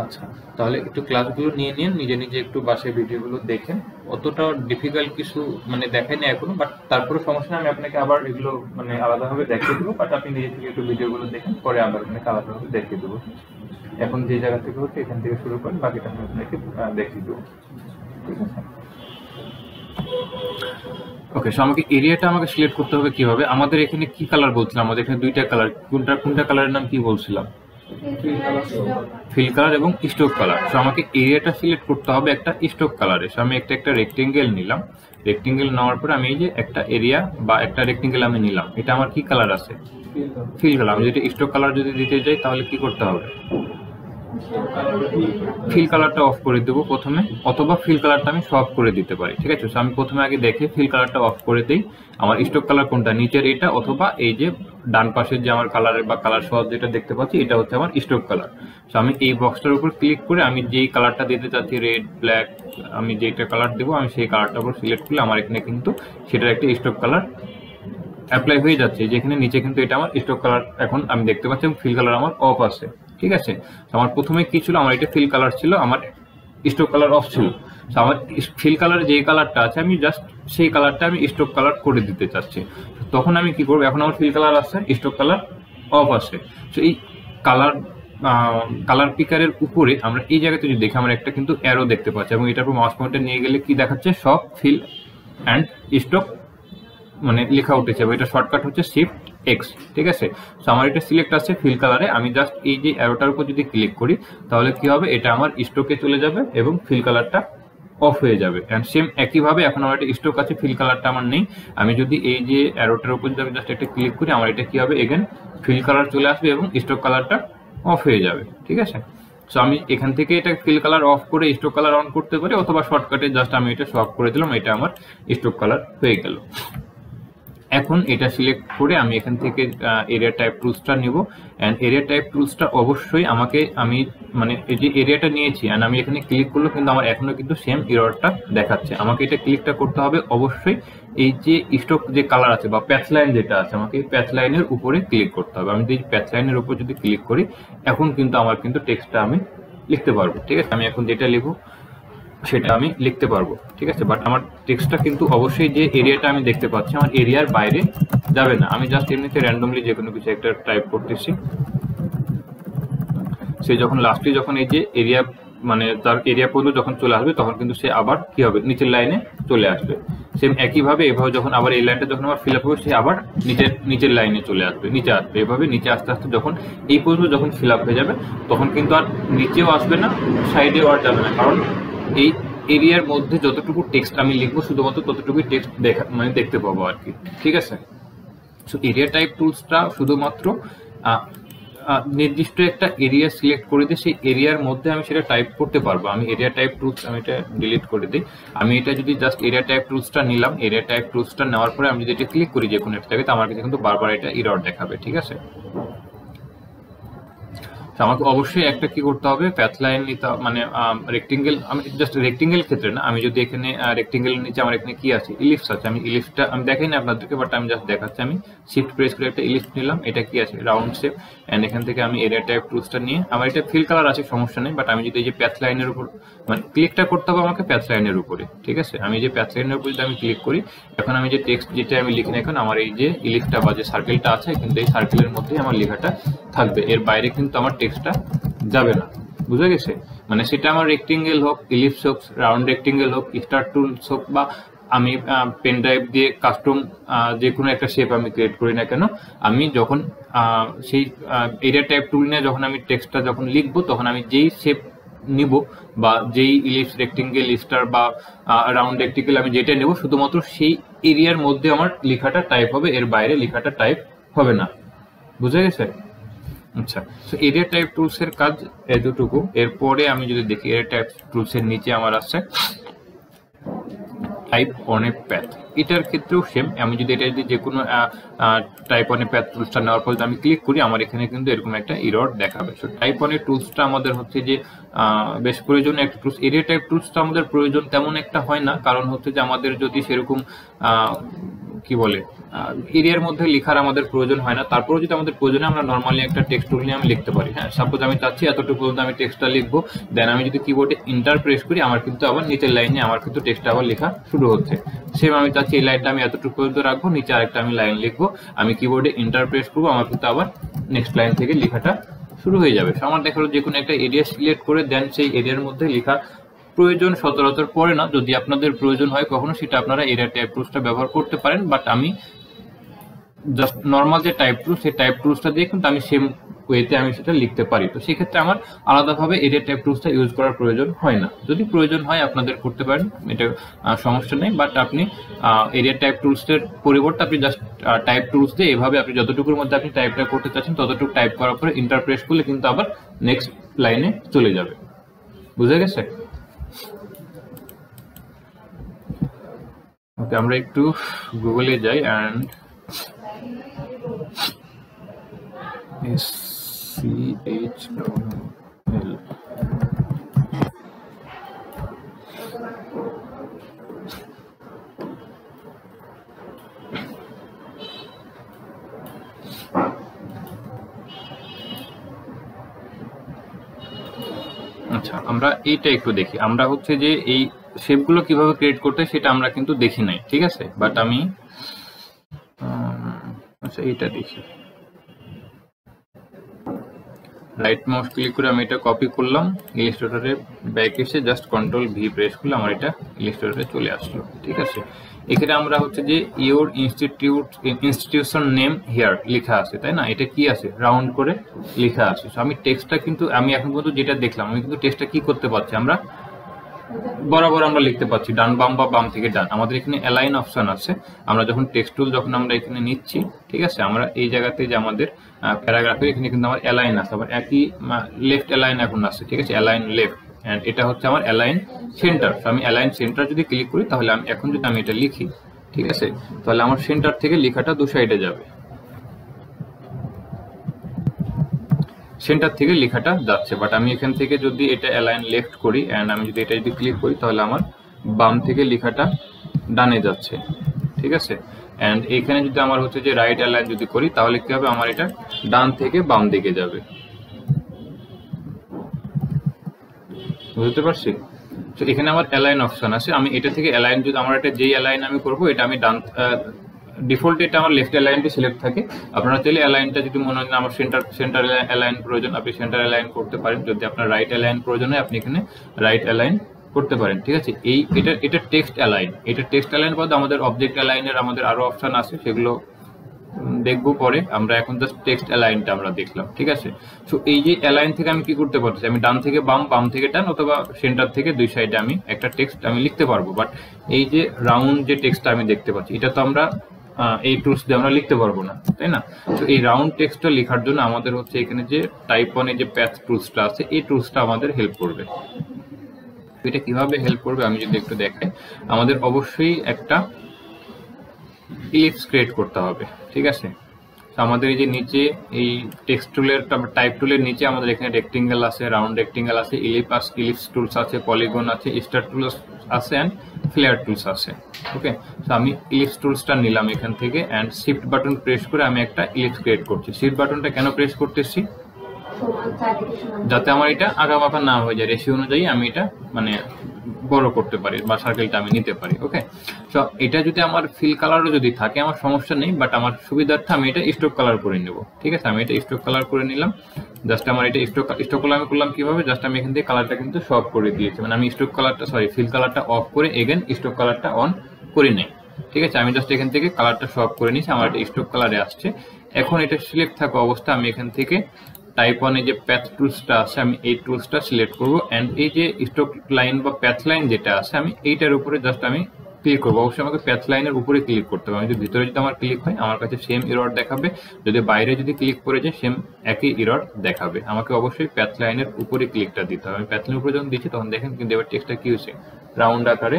আচ্ছা, তাহলে একটু ক্লাসগুলো নিয়ে নিন, নিজে নিজে একটু বাসায় ভিডিওগুলো দেখেন। অতটা ডিফিকাল্ট কিছু মানে দেখাই না এখনো, বাট তারপরে সমস্যা নেই, আমি আপনাকে আবার এগুলো মানে আলাদাভাবে দেখিয়ে দেবো, বাট আপনি নিজে থেকে একটু ভিডিওগুলো দেখেন, পরে আবার আপনাকে আলাদাভাবে দেখিয়ে দেবো। এখন যে জায়গা থেকে হচ্ছে এখান থেকে শুরু করেন, বাকিটা আমি আপনাকে দেখিয়ে দেবো। ঠিক আছে, ওকে। সো আমাকে এরিয়াটা আমাকে সিলেক্ট করতে হবে কিভাবে? আমাদের এখানে কি কালার বলছিলাম? আমাদের এখানে 2টা কালার, কোনটা কালারের নাম কি বলছিলাম? ফিল কালার এবং স্ট্রোক কালার। সো আমাকে এরিয়াটা সিলেক্ট করতে হবে একটা স্ট্রোক কালারে। সো আমি একটা রেক্টেঙ্গেল নিলাম, রেক্টেঙ্গেল নেওয়ার পরে আমি এই যে একটা এরিয়া বা একটা রেক্টেঙ্গেল আমি নিলাম, এটা আমার কি কালার আছে? Fill colour. আমি যদি স্ট্রোক কালার যদি দিতে যাই তাহলে কি করতে হবে? ফিল কালারটা অফ করে দেবো প্রথমে, অথবা ফিল কালারটা আমি সব করে দিতে পারি। ঠিক আছে, আমি প্রথমে আগে দেখে ফিল কালারটা অফ করে দিই, আমার স্টক কালার কোনটা, নিচের এটা, অথবা এই যে ডান পাশের যে আমার কালারের বা কালার সহ যেটা দেখতে পাচ্ছি এটা হচ্ছে আমার স্টক কালার। তো আমি এই বক্সটার উপর ক্লিক করে আমি যেই কালারটা দিতে চাচ্ছি, রেড, ব্ল্যাক, আমি যেটা কালার দেবো আমি সেই কালারটার উপর সিলেক্ট করলে আমার এখানে কিন্তু সেটার একটা স্টক কালার অ্যাপ্লাই হয়ে যাচ্ছে। যেখানে নিচে কিন্তু এটা আমার স্টক কালার এখন আমি দেখতে পাচ্ছি, এবং ফিল কালার আমার অফ আছে। ঠিক আছে, আমার প্রথমে কি ছিল, আমার এটা ফিল কালার ছিল, আমার স্টক কালার অফ ছিল। আমার ফিল কালার যে কালারটা আছে আমি জাস্ট সেই কালারটা আমি স্টক কালার করে দিতে চাচ্ছি। তখন আমি কি করবো, এখন আমার ফিল কালার আছে, স্টক কালার অফ আছে। তো এই কালার পিকারের উপরে আমরা এই জায়গাতে যদি দেখি, আমরা একটা কিন্তু অ্যারো দেখতে পাচ্ছি, এবং এটার উপর মাউস পয়েন্টার নিয়ে গেলে কি দেখাচ্ছে, সব ফিল অ্যান্ড স্টক মানে লেখা উঠেছে, এবং এটা শর্টকাট হচ্ছে শিফট এক্স। ঠিক আছে, তো আমার এটা সিলেক্ট আছে ফিল কালারে, আমি জাস্ট এই যে অ্যারোটার উপর যদি ক্লিক করি তাহলে কি হবে, এটা আমার স্টকে চলে যাবে এবং ফিল কালারটা অফ হয়ে যাবে। অ্যান্ড সেম একইভাবে এখন আমার একটা স্টক আছে, ফিল কালারটা আমার নেই, আমি যদি এই যে অ্যারোটার উপর যদি আমি জাস্ট একটা ক্লিক করি, আমার এটা কি হবে, এগেন ফিল কালার চলে আসবে এবং স্টক কালারটা অফ হয়ে যাবে। ঠিক আছে, সো আমি এখান থেকে এটা ফিল কালার অফ করে স্টক কালার অন করতে পারি, অথবা শর্টকাটে জাস্ট আমি এটা সব করে দিলাম, এটা আমার স্টক কালার হয়ে গেল। এখন এটা সিলেক্ট করে আমি এখান থেকে এরিয়া টাইপ টুলসটা নিব, অ্যান্ড এরিয়া টাইপ টুলসটা অবশ্যই আমাকে আমি মানে এই যে এরিয়াটা নিয়েছি অ্যান্ড আমি এখানে ক্লিক করলে কিন্তু আমার এখনো কিন্তু সেম এররটা দেখাচ্ছে। আমাকে এটা ক্লিকটা করতে হবে অবশ্যই এই যে স্টক যে কালার আছে বা প্যাচ লাইন যেটা আছে, আমাকে এই প্যাচ লাইনের উপরে ক্লিক করতে হবে। আমি যদি প্যাচ লাইনের উপর যদি ক্লিক করি, এখন কিন্তু আমার কিন্তু টেক্সটটা আমি লিখতে পারবো। ঠিক আছে, আমি এখন যেটা লিখবো সেটা আমি লিখতে পারবো। ঠিক আছে, বাট আমার টেক্সটটা কিন্তু অবশ্যই যে এরিয়াটা আমি দেখতে পাচ্ছি আমার এরিয়ার বাইরে যাবে না। আমি জাস্ট এমনিতে র্যান্ডমলি যে কোনো কিছু একটা টাইপ করতেছি, সে যখন লাস্টে যখন এই যে এরিয়া মানে তার এরিয়া পর্যন্ত যখন চলে আসবে তখন কিন্তু সে আবার কি হবে, নিচের লাইনে চলে আসবে। সেম একইভাবে এভাবে যখন আবার এই লাইনটা যখন আবার ফিল আপ হবে, সে আবার নিচের লাইনে চলে আসবে, নিচে আসবে। এভাবে নিচে আস্তে আস্তে যখন এই পর্যন্ত যখন ফিল আপ হয়ে যাবে তখন কিন্তু আর নিচেও আসবে না, সাইডেও আর যাবে না, কারণ এই এরিয়ার মধ্যে যতটুকু টেক্সট আমি লিখবো শুধুমাত্র ততটুকুই টেক্সট মানে দেখতে পাবো আর কি। ঠিক আছে, সো এরিয়া টাইপ টুলসটা শুধুমাত্র নির্দিষ্ট একটা এরিয়া সিলেক্ট করে দিয়ে সেই এরিয়ার মধ্যে আমি সেটা টাইপ করতে পারবো। আমি এরিয়া টাইপ টুলস আমি এটা ডিলিট করে দিই। আমি এটা যদি জাস্ট এরিয়া টাইপ টুলসটা নিলাম, এরিয়া টাইপ টুলসটা নেওয়ার পরে আমি যদি এটা ক্লিক করি যে কোনো একটা জায়গায়, তো আমার কাছে কিন্তু বারবার এটা এরর দেখাবে, ঠিক আছে। আমাকে অবশ্যই একটা কি করতে হবে, প্যাথ লাইন নিতে, মানে রেক্টেঙ্গেল, আমি জাস্ট রেক্টেঙ্গেল ক্ষেত্রে না, আমি যদি এখানে রেক্টেঙ্গেল নিচে আমার এখানে কি আছে, ইলিপস আছে, আমি ইলিপসটা আমি দেখাই না আপনাদেরকে, বাট আমি জাস্ট দেখাচ্ছি। আমি শিফট প্রেস করে একটা ইলিপস নিলাম, এটা কি আছে, রাউন্ড শেপ, এন্ড এখান থেকে আমি এরিয়া টাইপ টুলসটা নিয়ে, আমার এটা ফিল কালার আছে, সমস্যা নেই, বাট আমি যদি এই যে প্যাথ লাইনের উপর মানে ক্লিকটা করতে হবে আমাকে প্যাথ লাইনের উপরে, ঠিক আছে। আমি যে প্যাথ লাইনের উপর যদি আমি ক্লিক করি, এখন আমি যে টেক্সট যেটা আমি লিখি না, এখন আমার এই যে ইলিপসটা বা যে সার্কেলটা আছে, কিন্তু এই সার্কেলের মধ্যেই আমার লেখাটা থাকবে, এর বাইরে কিন্তু আমার টেক্সটটা যাবে না, বুঝা গেছে। মানে সেটা আমার রেক্টেঙ্গেল হোক, ইলিপস হোক, রাউন্ড রেক্টেঙ্গেল হোক, স্টার টুলস হোক, বা আমি পেন ড্রাইভ দিয়ে কাস্টম যে কোনো একটা শেপ আমি ক্রিয়েট করি না কেন, আমি যখন সেই এরিয়া টাইপ টুল নিয়ে যখন আমি টেক্সটটা যখন লিখবো, তখন আমি যেই শেপ নিব বা যেই ইলিপস, রেক্টেঙ্গেল, স্টার বা রাউন্ড রেক্টেঙ্গেল আমি যেটা নেব, শুধুমাত্র সেই এরিয়ার মধ্যে আমার লেখাটা টাইপ হবে, এর বাইরে লেখাটা টাইপ হবে না, বুঝা গেছে। আচ্ছা, তো এরিয়া টাইপ টুলস এর কাজ এতটুকু। এরপরে আমি যদি দেখি এরিয়া টাইপ টুলস এর নিচে আমার আছে টাইপ অন এ প্যাথ, এটার ক্ষেত্রেও সেম। আমি যদি এটা যদি যে কোনো টাইপ অন এ প্যাথ টুলসটা নেওয়ার পর আমি ক্লিক করি, আমার এখানে কিন্তু এরকম একটা এরর দেখাবে। সো টাইপ অন এ টুলসটা আমাদের হচ্ছে যে বেশ প্রয়োজনীয় একটা টুলস। এরিয়া টাইপ টুলসটা আমাদের প্রয়োজন তেমন একটা হয় না, কারণ হচ্ছে যে আমাদের যদি সেরকম কি বলে এরিয়ার মধ্যে লেখার আমাদের প্রয়োজন হয় না। তারপরেও যদি আমাদের প্রয়োজনে আমরা নর্মালি একটা টেক্সট টুল নিয়ে আমি লিখতে পারি। হ্যাঁ, সাপোজ আমি চাচ্ছি এতটুকু পর্যন্ত আমি টেক্সটটা লিখবো, দেন আমি যদি কিবোর্ডে ইন্টার প্রেস করি, আমার কিন্তু আবার নিচের লাইনে আমার কিন্তু টেক্সটটা আবার লেখা শুরু হচ্ছে। সেম আমি চাচ্ছি এই লাইনটা আমি এতটুকু পর্যন্ত রাখবো, নিচে আরেকটা আমি লাইন লিখবো, আমি কিবোর্ডে ইন্টার প্রেস করবো, আমার কিন্তু আবার নেক্সট লাইন থেকে লেখাটা শুরু হয়ে যাবে। আমার দেখা হলো যে কোনো একটা এরিয়া সিলেক্ট করে দেন সেই এরিয়ার মধ্যে লেখা প্রয়োজন সচরাচর পড়ে না। যদি আপনাদের প্রয়োজন হয় কখনো, সেটা আপনারা এরিয়া টাইপ টুলসটা ব্যবহার করতে পারেন, বাট আমি জাস্ট নর্মাল যে টাইপ টুলস, সেই টাইপ টুলসটা দিয়ে কিন্তু আমি সেম ওয়েতে আমি সেটা লিখতে পারি। তো সেক্ষেত্রে আমার আলাদাভাবে এরিয়া টাইপ টুলসটা ইউজ করার প্রয়োজন হয় না। যদি প্রয়োজন হয় আপনাদের করতে পারেন, এটা সমস্যা নেই, বাট আপনি এরিয়া টাইপ টুলসের পরিবর্তে আপনি জাস্ট টাইপ টুলস দিয়ে এভাবে আপনি যতটুকুর মধ্যে আপনি টাইপটা করতে চাচ্ছেন ততটুকু টাইপ করার পরে ইন্টার প্রেস করলে কিন্তু আবার নেক্সট লাইনে চলে যাবে, বুঝে গেছে। ওকে, আমরা একটু গুগলে যাই অ্যান্ড SCHL আচ্ছা, আমরা এইটা একটু দেখি। আমরা হচ্ছে যে এই শেপগুলো কিভাবে ক্রিয়েট করতে সেটা আমরা কিন্তু দেখি নাই, ঠিক আছে। বাট আমি আচ্ছা এইটা দেখি, রাইট মাউস ক্লিক করে আমি এটা কপি করলাম, ইলাস্ট্রেটরে ব্যাক এসে জাস্ট কন্ট্রোল ভি প্রেস করলে আমার এটা ইলাস্ট্রেটরে চলে আসলো, ঠিক আছে। এখানে আমরা হচ্ছে যে ইওর ইনস্টিটিউশন নেম হিয়ার লেখা আছে, তাই না? এটা কি আছে, রাউন্ড করে লেখা আছে। আমি টেক্সটটা কিন্তু আমি এখন পর্যন্ত যেটা দেখলাম, আমি কিন্তু টেক্সটটা কি করতে পারছি, আমরা বরাবর আমরা লিখতে পাচ্ছি, ডান বাম বা বাম থেকে ডান। আমাদের এখানে অ্যালাইন অপশন আছে, আমরা যখন টেক্সট টুল যখন আমরা এখানে নিচ্ছি, ঠিক আছে, আমরা এই জায়গাতে যে আমাদের প্যারাগ্রাফে এখানে কিন্তু আমার অ্যালাইন আছে, আবার একই লেফট অ্যালাইন এখন আছে, ঠিক আছে, অ্যালাইন লেফট, এন্ড এটা হচ্ছে আমার অ্যালাইন সেন্টার। আমি অ্যালাইন সেন্টার যদি ক্লিক করি, তাহলে আমি এখন যদি আমি এটা লিখি, ঠিক আছে, তাহলে আমার সেন্টার থেকে লেখাটা দু সাইডে যাবে, সেন্টার থেকে লেখাটা যাচ্ছে। বাট আমি এখান থেকে যদি এটা অ্যালাইন লেফট করি এন্ড আমি যদি এটা যদি ক্লিক করি, তাহলে আমার বাম থেকে লেখাটা ডানে যাচ্ছে, ঠিক আছে। এন্ড এখানে যদি আমার হচ্ছে যে রাইট অ্যালাইন যদি করি, তাহলে কি হবে, আমার এটা ডান থেকে বাম দিকে যাবে, বুঝতে পারছি। তো এখানে আমার অ্যালাইন অপশন আছে, আমি এটা থেকে অ্যালাইন যদি আমার এটা যেই অ্যালাইন আমি করবো, এটা আমি ডান ডিফল্ট এটা আমার লেফট অ্যালাইনটি সিলেক্ট থাকে। আপনারা চাইলে অ্যালাইনটা যদি মনে হয় আমার সেন্টার অ্যালাইন প্রয়োজন, আপনি সেন্টার অ্যালাইন করতে পারেন। যদি আপনার রাইট অ্যালাইন প্রয়োজন হয়, আপনি এখানে রাইট অ্যালাইন করতে পারেন, ঠিক আছে। এটা টেক্সট অ্যালাইন, এটা টেক্সট অ্যালাইন বাদে আমাদের অবজেক্ট অ্যালাইনের আমাদের আরো অপশন আছে, সেগুলো দেখবো পরে। আমরা এখন জাস্ট টেক্সট অ্যালাইনটা আমরা দেখলাম, ঠিক আছে। সো এই যে অ্যালাইন থেকে আমি কি করতে পারছি, আমি ডান থেকে বাম, বাম থেকে ডান, অথবা সেন্টার থেকে দুই সাইডে আমি একটা টেক্সট আমি লিখতে পারবো। বাট এই যে রাউন্ড যে টেক্সটটা আমি দেখতে পাচ্ছি, এটা তো আমরা এই টুলস দিয়ে আমরা লিখতে পারবো না, তাই না? তো এই রাউন্ড টেক্সটটা লেখার জন্য আমাদের হচ্ছে এখানে যে টাইপ অনে যে প্যাথ টুলসটা আছে এই টুলসটা আমাদের হেল্প করবে। এটা কিভাবে হেল্প করবে আমি যদি একটু দেখাই, আমাদের অবশ্যই একটা ইলিপস ক্রিয়েট করতে হবে, ঠিক আছে? তো আমাদের এই যে নিচে এই টেক্সট টুলের টাইপ টুলের নিচে আমাদের এখানে রেক্টেঙ্গেল আছে, রাউন্ড রেক্টেঙ্গেল আছে, ইলিপস টুলস আছে, পলিগন আছে, স্টার টুলস আছে অ্যান্ড ফ্লেয়ার টুলস আছে। ওকে, তো আমি ইলিপস টুলসটা নিলাম এখান থেকে অ্যান্ড শিফট বাটন প্রেস করে আমি একটা ইলিপস ক্রিয়েট করছি। শিফট বাটনটা কেন প্রেস করতেছি? যাতে আমার এটা আঁকাবাঁকা না হয়ে যায়, রেশিও অনুযায়ী আমি এটা মানে বড় করতে পারি বা সার্কেলটা আমি নিতে পারি। ওকে, তো এটা যদি আমার ফিল কালারও যদি থাকে আমার সমস্যা নেই, বাট আমার সুবিধার্থে আমি এটা স্ট্রোক কালার করে নেব। ঠিক আছে, আমি এটা স্ট্রোক কালার করে নিলাম। জাস্ট আমার এটা স্ট্রোক কালার আমি করলাম কিভাবে, জাস্ট আমি এখান থেকে কালারটা কিন্তু সব করে দিয়েছি, মানে আমি স্ট্রোক কালারটা ফিল কালারটা অফ করে এগেন স্ট্রোক কালারটা অন করে নেই। ঠিক আছে, আমি জাস্ট এখান থেকে কালারটা সব করে নিয়েছি, আমার এটা স্ট্রোক কালারে আসছে। এখন এটা সিলেক্ট থাকা অবস্থা আমি এখান থেকে টাইপ অনে যে প্যাথ টুলসটা আছে আমি এই টুলসটা সিলেক্ট করব অ্যান্ড এই যে স্ট্রোক লাইন বা প্যাথ লাইন যেটা আছে আমি এইটার উপরে জাস্ট আমি ক্লিক করবো। অবশ্যই আমাকে প্যাথ লাইনের উপরে ক্লিক করতে হবে। আমি যদি ভিতরে যদি আমার ক্লিক হয় আমার কাছে সেম এরর দেখাবে, যদি বাইরে যদি ক্লিক করে যায় সেম একই এরর দেখাবে। আমাকে অবশ্যই প্যাথ লাইনের উপরে ক্লিকটা দিতে হবে। আমি প্যাথ লাইনের উপরে যখন দিচ্ছি তখন দেখেন কিন্তু এবার টেক্সটটা কি হয়েছে, রাউন্ড আকারে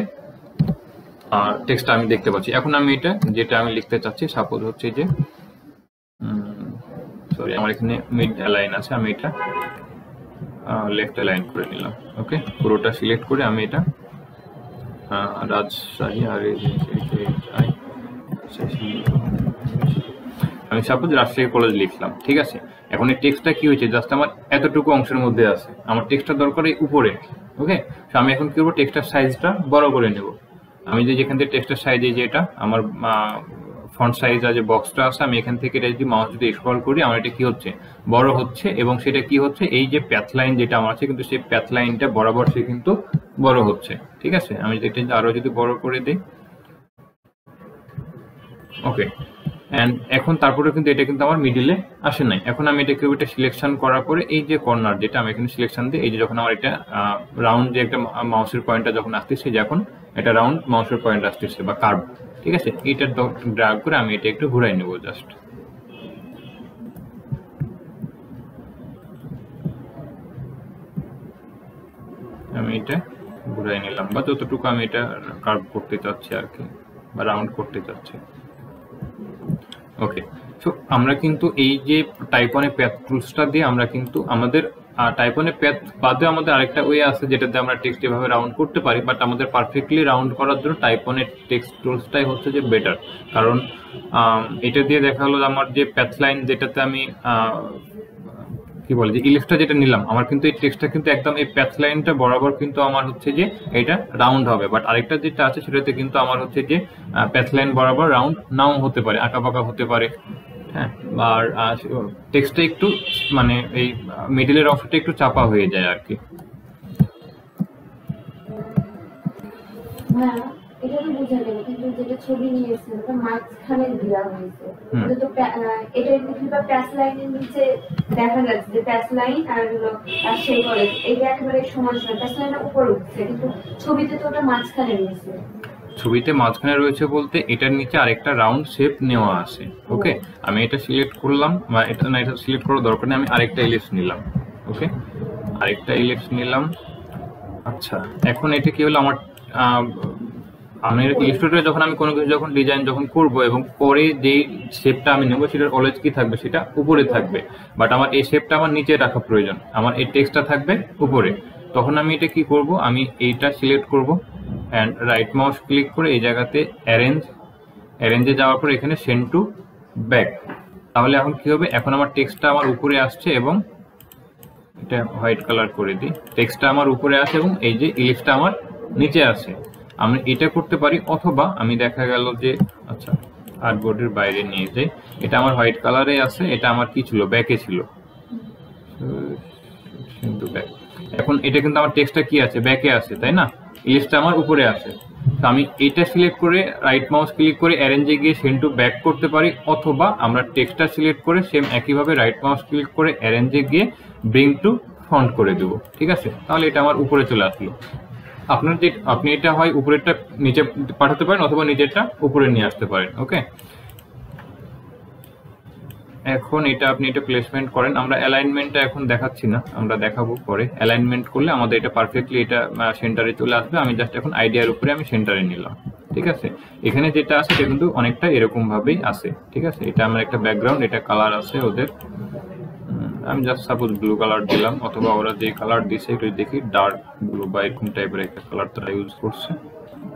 টেক্সটটা আমি দেখতে পাচ্ছি। এখন আমি এটা যেটা আমি লিখতে চাচ্ছি, সাপোজ হচ্ছে যে সরি আমার এখানে মিড অ্যালাইন আছে, আমি এটা লেফট অ্যালাইন করে নিলাম। ওকে, পুরোটা সিলেক্ট করে আমি এটা রাজশাহী আর আমি সাপোজ রাজশাহী কলেজ লিখলাম। ঠিক আছে, এখন এই টেক্সটটা কি হয়েছে, জাস্ট আমার এতটুকু অংশের মধ্যে আছে, আমার টেক্সটটা দরকার এই উপরে। ওকে, তো আমি এখন কি করবো, টেক্সটার সাইজটা বড় করে নেব। আমি যে যেখান থেকে টেক্সটার সাইজ এই যে এটা আমার ফন্ট সাইজ আর যে বক্সটা আছে আমি এখান থেকে এটা যদি মাউস যদি স্ক্রল করি আমার এটা কি হচ্ছে, বড় হচ্ছে। এবং সেটা কি হচ্ছে, এই যে প্যাথ লাইন যেটা আমার আছে কিন্তু সেই প্যাথ লাইনটা বরাবর সে কিন্তু বড় হচ্ছে। ঠিক আছে, আমি এটা আরো যদি বড় করে দিই। ওকে, অ্যান্ড এখন তারপরে কিন্তু এটা কিন্তু আমার মিডিলে আসে নাই। এখন আমি এটাকে ওইটা সিলেকশন করার পরে এই যে কর্নার যেটা আমি এখানে সিলেকশন দিই, এই যে যখন আমার এটা রাউন্ড যে একটা মাউসের পয়েন্টটা যখন আসতেছে, যখন এটা রাউন্ড মাউসের পয়েন্ট আসতেছে বা কার্ভ, ঠিক আছে, এটা ড্র্যাগ করে আমি এটা একটু ঘুরাই নেব। জাস্ট আমি এটা ঘুরাই নিলাম, বা যতটুকু আমি এটা কার্ভ করতে চাচ্ছি আর কি, বা রাউন্ড করতে চাচ্ছি। ওকে, সো আমরা কিন্তু এই যে টাইপ অনে প্যাথ টুলসটা দিয়ে আমরা কিন্তু আমাদের টাইপ অনে প্যাথ বাদে আমাদের আরেকটা ওয়ে আছে যেটাতে আমরা টেক্সট এভাবে রাউন্ড করতে পারি, বাট আমাদের পারফেক্টলি রাউন্ড করার জন্য টাইপ অনে টেক্সট টুলসটাই হচ্ছে যে বেটার। কারণ এটা দিয়ে দেখা হলো আমার যে প্যাথ লাইন যেটাতে আমি কি বলে যে ইলিপসটা যেটা নিলাম, আমার কিন্তু এই টেক্সটটা কিন্তু একদম এই প্যাথ লাইনটা বরাবর কিন্তু আমার হচ্ছে যে এটা রাউন্ড হবে। বাট আরেকটা যেটা আছে সেটাতে কিন্তু আমার হচ্ছে যে প্যাথ লাইন বরাবর রাউন্ড নাও হতে পারে, আঁকাবাঁকা হতে পারে। হ্যাঁ, আর টেক্সটটা একটু মানে এই মিডলের অংশটা একটু চাপা হয়ে যায় আর কি। এটা তো বোঝা গেল, কিন্তু যেটা ছবি নিয়েছেন ওটা মাঝখানে দেওয়া হয়েছে, তো এটা কিংবা প্যাস লাইনের নিচে দেখা যাচ্ছে যে প্যাস লাইন আর সেই কলেজ এটা একেবারে সমান সমান, প্যাস লাইনটা উপরে উঠছে, কিন্তু ছবিতে তো ওটা মাঝখানে রয়েছে। ছবিতে মাঝখানে রয়েছে বলতে এটার নিচে আরেকটা রাউন্ড শেপ নেওয়া আছে। ওকে, আমি এটা সিলেক্ট করলাম, বা এটা না, এটা সিলেক্ট করার দরকার নেই, আমি আরেকটা ইলিপস নিলাম। ওকে, আরেকটা ইলিপস নিলাম। আচ্ছা, এখন এটা কি হলো, আমার আমি ইলাস্ট্রেটরে যখন আমি কোনো কিছু যখন ডিজাইন যখন করব এবং পরে যে শেপটা আমি নেব সেটার অলওয়েজ কি থাকবে, সেটা উপরে থাকবে। বাট আমার এই শেপটা আমার নিচে রাখা প্রয়োজন, আমার এই টেক্সটটা থাকবে উপরে। তখন আমি এটা কি করব, আমি এইটা সিলেক্ট করব অ্যান্ড রাইট মাউস ক্লিক করে এই জায়গাতে অ্যারেঞ্জে যাওয়ার পর এখানে সেন্ড টু ব্যাক। তাহলে এখন কি হবে, এখন আমার টেক্সটটা আমার উপরে আসছে এবং এটা হোয়াইট কালার করে দিই, টেক্সটটা আমার উপরে আসে এবং এই যে ইলিপসটা আমার নিচে আসে। আমি এটা করতে পারি, অথবা আমি দেখা গেল যে আচ্ছা আর্টবোর্ডের বাইরে নিয়ে যাই, এটা আমার হোয়াইট কালারে আছে, এটা আমার কি ছিল, ব্যাকে ছিল, কিন্তু ব্যাক। এখন এটা কিন্তু আমার টেক্সটটা কি আছে, ব্যাকে আছে, তাই না, ইলিপসটা আমার উপরে আছে। তো আমি এটা সিলেক্ট করে রাইট মাউস ক্লিক করে অ্যারেঞ্জে গিয়ে সেন্ড টু ব্যাক করতে পারি, অথবা আমরা টেক্সটটা সিলেক্ট করে সেম একইভাবে রাইট মাউস ক্লিক করে অ্যারেঞ্জে গিয়ে ব্রিং টু ফন্ট করে দেবো। ঠিক আছে, তাহলে এটা আমার উপরে চলে আসলো। আপনার যে আপনি এটা হয় উপরেরটা নিচে পাঠাতে পারেন, অথবা নিচেরটা উপরে নিয়ে আসতে পারেন। ওকে, এখন এটা আপনি এটা প্লেসমেন্ট করেন, আমরা অ্যালাইনমেন্টটা এখন দেখাচ্ছি না, আমরা দেখাবো পরে। অ্যালাইনমেন্ট করলে আমাদের এটা পারফেক্টলি এটা সেন্টারে চলে আসবে। আমি জাস্ট এখন আইডিয়ার উপরে আমি সেন্টারে নিলাম, ঠিক আছে। এখানে যেটা আছে এটা কিন্তু অনেকটা এরকম ভাবেই আছে, ঠিক আছে। এটা আমার একটা ব্যাকগ্রাউন্ড, এটা কালার আছে ওদের, আমি জাস্ট সাপোজ ব্লু কালার দিলাম, অথবা ওরা যে কালার দিছে একটু দেখি, ডার্ক ব্লু বা এরকম টাইপের একটা কালার তারা ইউজ করছে।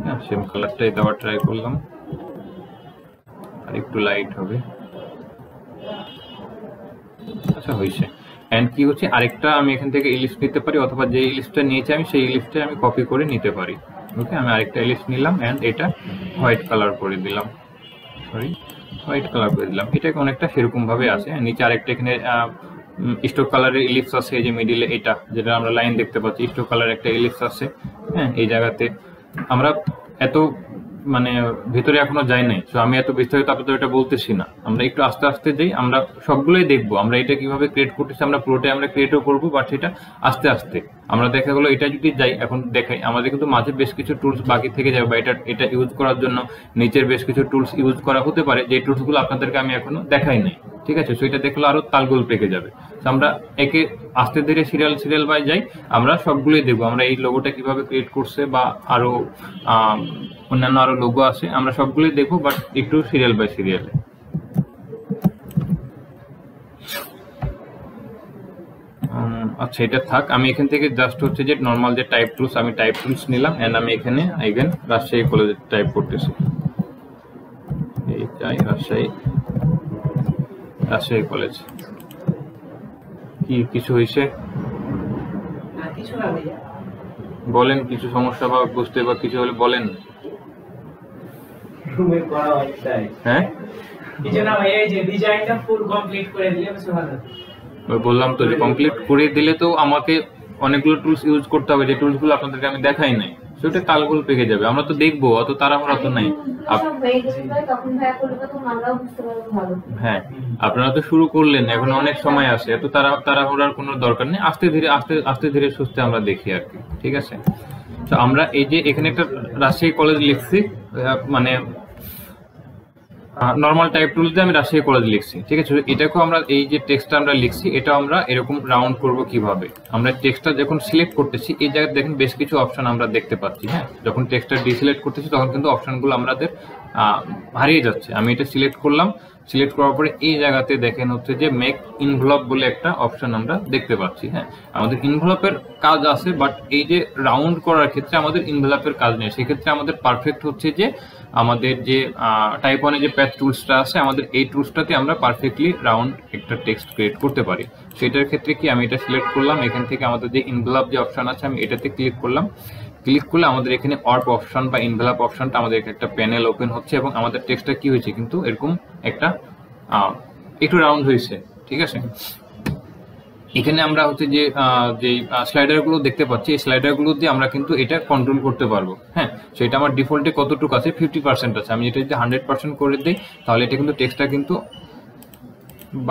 হ্যাঁ, সেম কালারটাই দেওয়ার ট্রাই করলাম, আর একটু লাইট হবে। আচ্ছা হয়েছে। এন্ড কি হচ্ছে, আরেকটা আমি এখান থেকে ইলিশ নিতে পারি, অথবা যে ইলিশটা নিয়েছি আমি সেই ইলিশটা আমি কপি করে নিতে পারি। ওকে, আমি আরেকটা ইলিশ নিলাম এন্ড এটা হোয়াইট কালার করে দিলাম, হোয়াইট কালার করে দিলাম। এটা অনেকটা সেরকম ভাবে আছে। নিচে আরেকটা এখানে স্টোক কালারের ইলিপস আছে, এই যে মিডিলে এটা যেটা আমরা লাইন দেখতে পাচ্ছি, স্টোক কালারের একটা ইলিপস আছে। হ্যাঁ, এই জায়গাতে আমরা এত মানে ভেতরে এখনো যাই নাই, তো আমি এত বিস্তারিত আপনাদের এটা বলতেছি না, আমরা একটু আস্তে আস্তে যাই, আমরা সবগুলোই দেখবো আমরা এটা কিভাবে ক্রিয়েট করতেছি। আমরা পুরোটাই আমরা ক্রিয়েটও করবো, বাট সেটা আস্তে আস্তে আমরা দেখা গেলো এটা যদি যাই এখন দেখাই, আমাদের কিন্তু মাঝে বেশ কিছু টুলস বাকি থেকে যাবে, বা এটা ইউজ করার জন্য নিচের বেশ কিছু টুলস ইউজ করা হতে পারে, যে টুলসগুলো আপনাদেরকে আমি এখনো দেখাই নাই, ঠিক আছে। সেটা দেখলে আরো তালগোল পেকে যাবে। আমরা একে আস্তে ধীরে সিরিয়াল বাই যাই, আমরা সবগুলোই দেখবো, আমরা এই লোগোটা কিভাবে ক্রিয়েট করছে বা আরো অন্যান্য আরো লোগো আছে, আমরা সবগুলোই দেখবো, বাট একটু সিরিয়াল বাই সিরিয়ালে। আচ্ছা, এটা থাক। আমি এখান থেকে জাস্ট হচ্ছে যে নর্মাল যে টাইপ টুলস, আমি টাইপ টুলস নিলাম এন্ড আমি এখানে এগেন রাজশাহী কলেজে টাইপ করতেছি। এইটাই রাজশাহী কলেজ। কি কিছু হয়েছে? বলেন, কিছু সমস্যা বা বুঝতে বা কিছু হলে বলেন। হ্যাঁ, বললাম তো যে কমপ্লিট করে দিলে তো আমাকে অনেকগুলো টুলস ইউজ করতে হবে, যে টুলস গুলো আপনাদেরকে আমি দেখাই নাই, সেটা তালগোল পেকে যাবে। আমরা তো দেখবো, অত তাড়াহুড়া তো নাই। হ্যাঁ, আপনারা তো শুরু করলেন, এখন অনেক সময় আছে, এত তাড়াহুড়ার কোনো দরকার নেই। আস্তে ধীরে সুস্থে আমরা দেখি আর কি, ঠিক আছে। তো আমরা এই যে এখানে একটা রাজশাহী কলেজ লিখছি, মানে নর্মাল টাইপ টুলস দিয়ে আমি রাজশাহী কলেজ লিখছি, ঠিক আছে। এটাকেও আমরা এই যে টেক্সটটা আমরা লিখছি, এটা আমরা এরকম রাউন্ড করব কিভাবে। আমরা টেক্সটটা যখন সিলেক্ট করতেছি, এই জায়গায় দেখেন বেশ কিছু অপশন আমরা দেখতে পাচ্ছি। হ্যাঁ, যখন টেক্সটটা ডিসিলেক্ট করতেছি তখন কিন্তু অপশনগুলো আমাদের হারিয়ে যাচ্ছে। আমি এটা সিলেক্ট করলাম, সিলেক্ট করার পরে এই জায়গাতে দেখেন হচ্ছে যে মেক ইনভলপ বলে একটা অপশন আমরা দেখতে পাচ্ছি। হ্যাঁ, আমাদের ইনভলপের কাজ আছে, বাট এই যে রাউন্ড করার ক্ষেত্রে আমাদের ইনভলপের কাজ নেই। সেক্ষেত্রে আমাদের পারফেক্ট হচ্ছে যে আমাদের যে টাইপ 1 যে প্যাথ টুলসটা আছে, আমাদের এই টুলসটাতে আমরা পারফেক্টলি রাউন্ড একটা টেক্সট ক্রিয়েট করতে পারি। সেটার ক্ষেত্রে কি, আমি এটা সিলেক্ট করলাম, এখান থেকে আমাদের যে ইনভলপ যে অপশন আছে আমি এটাতে ক্লিক করলাম। ক্লিক করলে আমাদের এখানে অর্প অপশন বা ইনভেলপ অপশনটা আমাদের একটা প্যানেল ওপেন হচ্ছে, এবং আমাদের টেক্সটটা কি হয়েছে কিন্তু এরকম একটা একটু রাউন্ড হয়েছে, ঠিক আছে। এখানে আমরা হচ্ছে যে স্লাইডার গুলো দেখতে পাচ্ছি, এই স্লাইডার গুলো দিয়ে আমরা কিন্তু এটা কন্ট্রোল করতে পারবো। হ্যাঁ, সেটা আমার ডিফল্টে কতটুকু আছে, 50% আছে। আমি এটা যদি 100% করে দিই, তাহলে এটা কিন্তু টেক্সটটা কিন্তু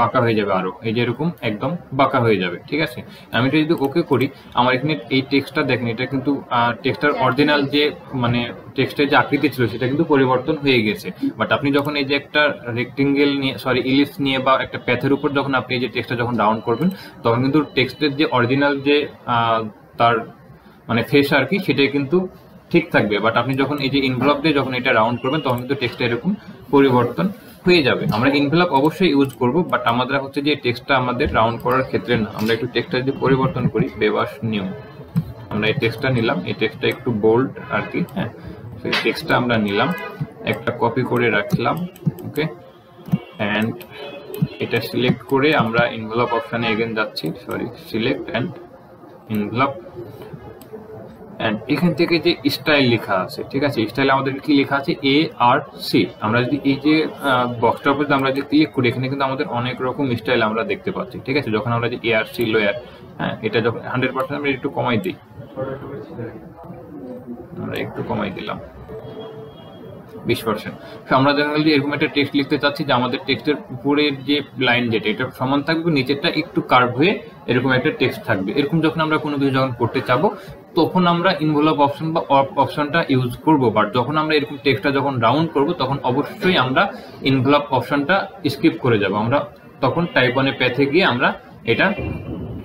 বাঁকা হয়ে যাবে, আরো এই যে এরকম একদম বাঁকা হয়ে যাবে, ঠিক আছে। আমি এটা যদি ওকে করি, আমার এখানে এই টেক্সটটা দেখেন, এটা কিন্তু টেক্সটার অরিজিনাল যে মানে টেক্সটের যে আকৃতি ছিল সেটা কিন্তু পরিবর্তন হয়ে গেছে। বাট আপনি যখন এই যে একটা রেক্টেঙ্গেল নিয়ে ইলিপস নিয়ে বা একটা প্যাথের উপর যখন আপনি এই যে টেক্সটটা যখন ডাউন করবেন, তখন কিন্তু টেক্সটের যে অরিজিনাল যে তার মানে ফেস আর কি, সেটাই কিন্তু ঠিক থাকবে। বাট আপনি যখন এই যে ইনভেলপ দিয়ে যখন এটা রাউন্ড করবেন, তখন কিন্তু টেক্সটটা এরকম পরিবর্তন হয়ে যাবে। আমরা ইনভেলপ অবশ্যই ইউজ করব, বাট আমাদের হচ্ছে যে টেক্সটটা আমাদের রাউন্ড করার ক্ষেত্রে না। আমরা একটু টেক্সটটা যদি পরিবর্তন করি, বেবাস নিউ, আমরা এই টেক্সটটা নিলাম, এই টেক্সটটা একটু বোল্ড আর কি। হ্যাঁ, সেই টেক্সটটা আমরা নিলাম, একটা কপি করে রাখলাম, ওকে। অ্যান্ড এটা সিলেক্ট করে আমরা ইনভেলপ অপশানে এগেন যাচ্ছি, সিলেক্ট অ্যান্ড ইনভেলপ। এন্ড এখান থেকে যে স্টাইল লেখা আছে, ঠিক আছে, স্টাইলে আমাদের কি লেখা আছে, ARC। আমরা যদি এই যে বক্সটার উপর আমরা যদি ক্লিক করি, এখানে কিন্তু আমাদের অনেক রকম স্টাইল আমরা দেখতে পাচ্ছি, ঠিক আছে। যখন আমরা যে ARC লোয়ার, হ্যাঁ, এটা যখন 100% আমরা একটু কমাই দিই, আমরা একটু কমাই দিলাম 20%। আমরা জেনারেলি এরকম একটা টেক্সট লিখতে চাচ্ছি যে আমাদের টেক্সটের উপরের যে লাইন যেটা এটা সমান থাকবে, নিচেরটা একটু কার্ভ হয়ে এরকম একটা টেক্সট থাকবে। এরকম যখন আমরা কোনো কিছু যখন করতে চাবো, তখন আমরা ইনভেলপ অপশন বা অপশনটা ইউজ করব। বাট যখন আমরা এরকম টেক্সটটা যখন রাউন্ড করব, তখন অবশ্যই আমরা ইনভেলপ অপশনটা স্কিপ করে যাব। আমরা তখন টাইপ 1 প্যাথে গিয়ে আমরা এটা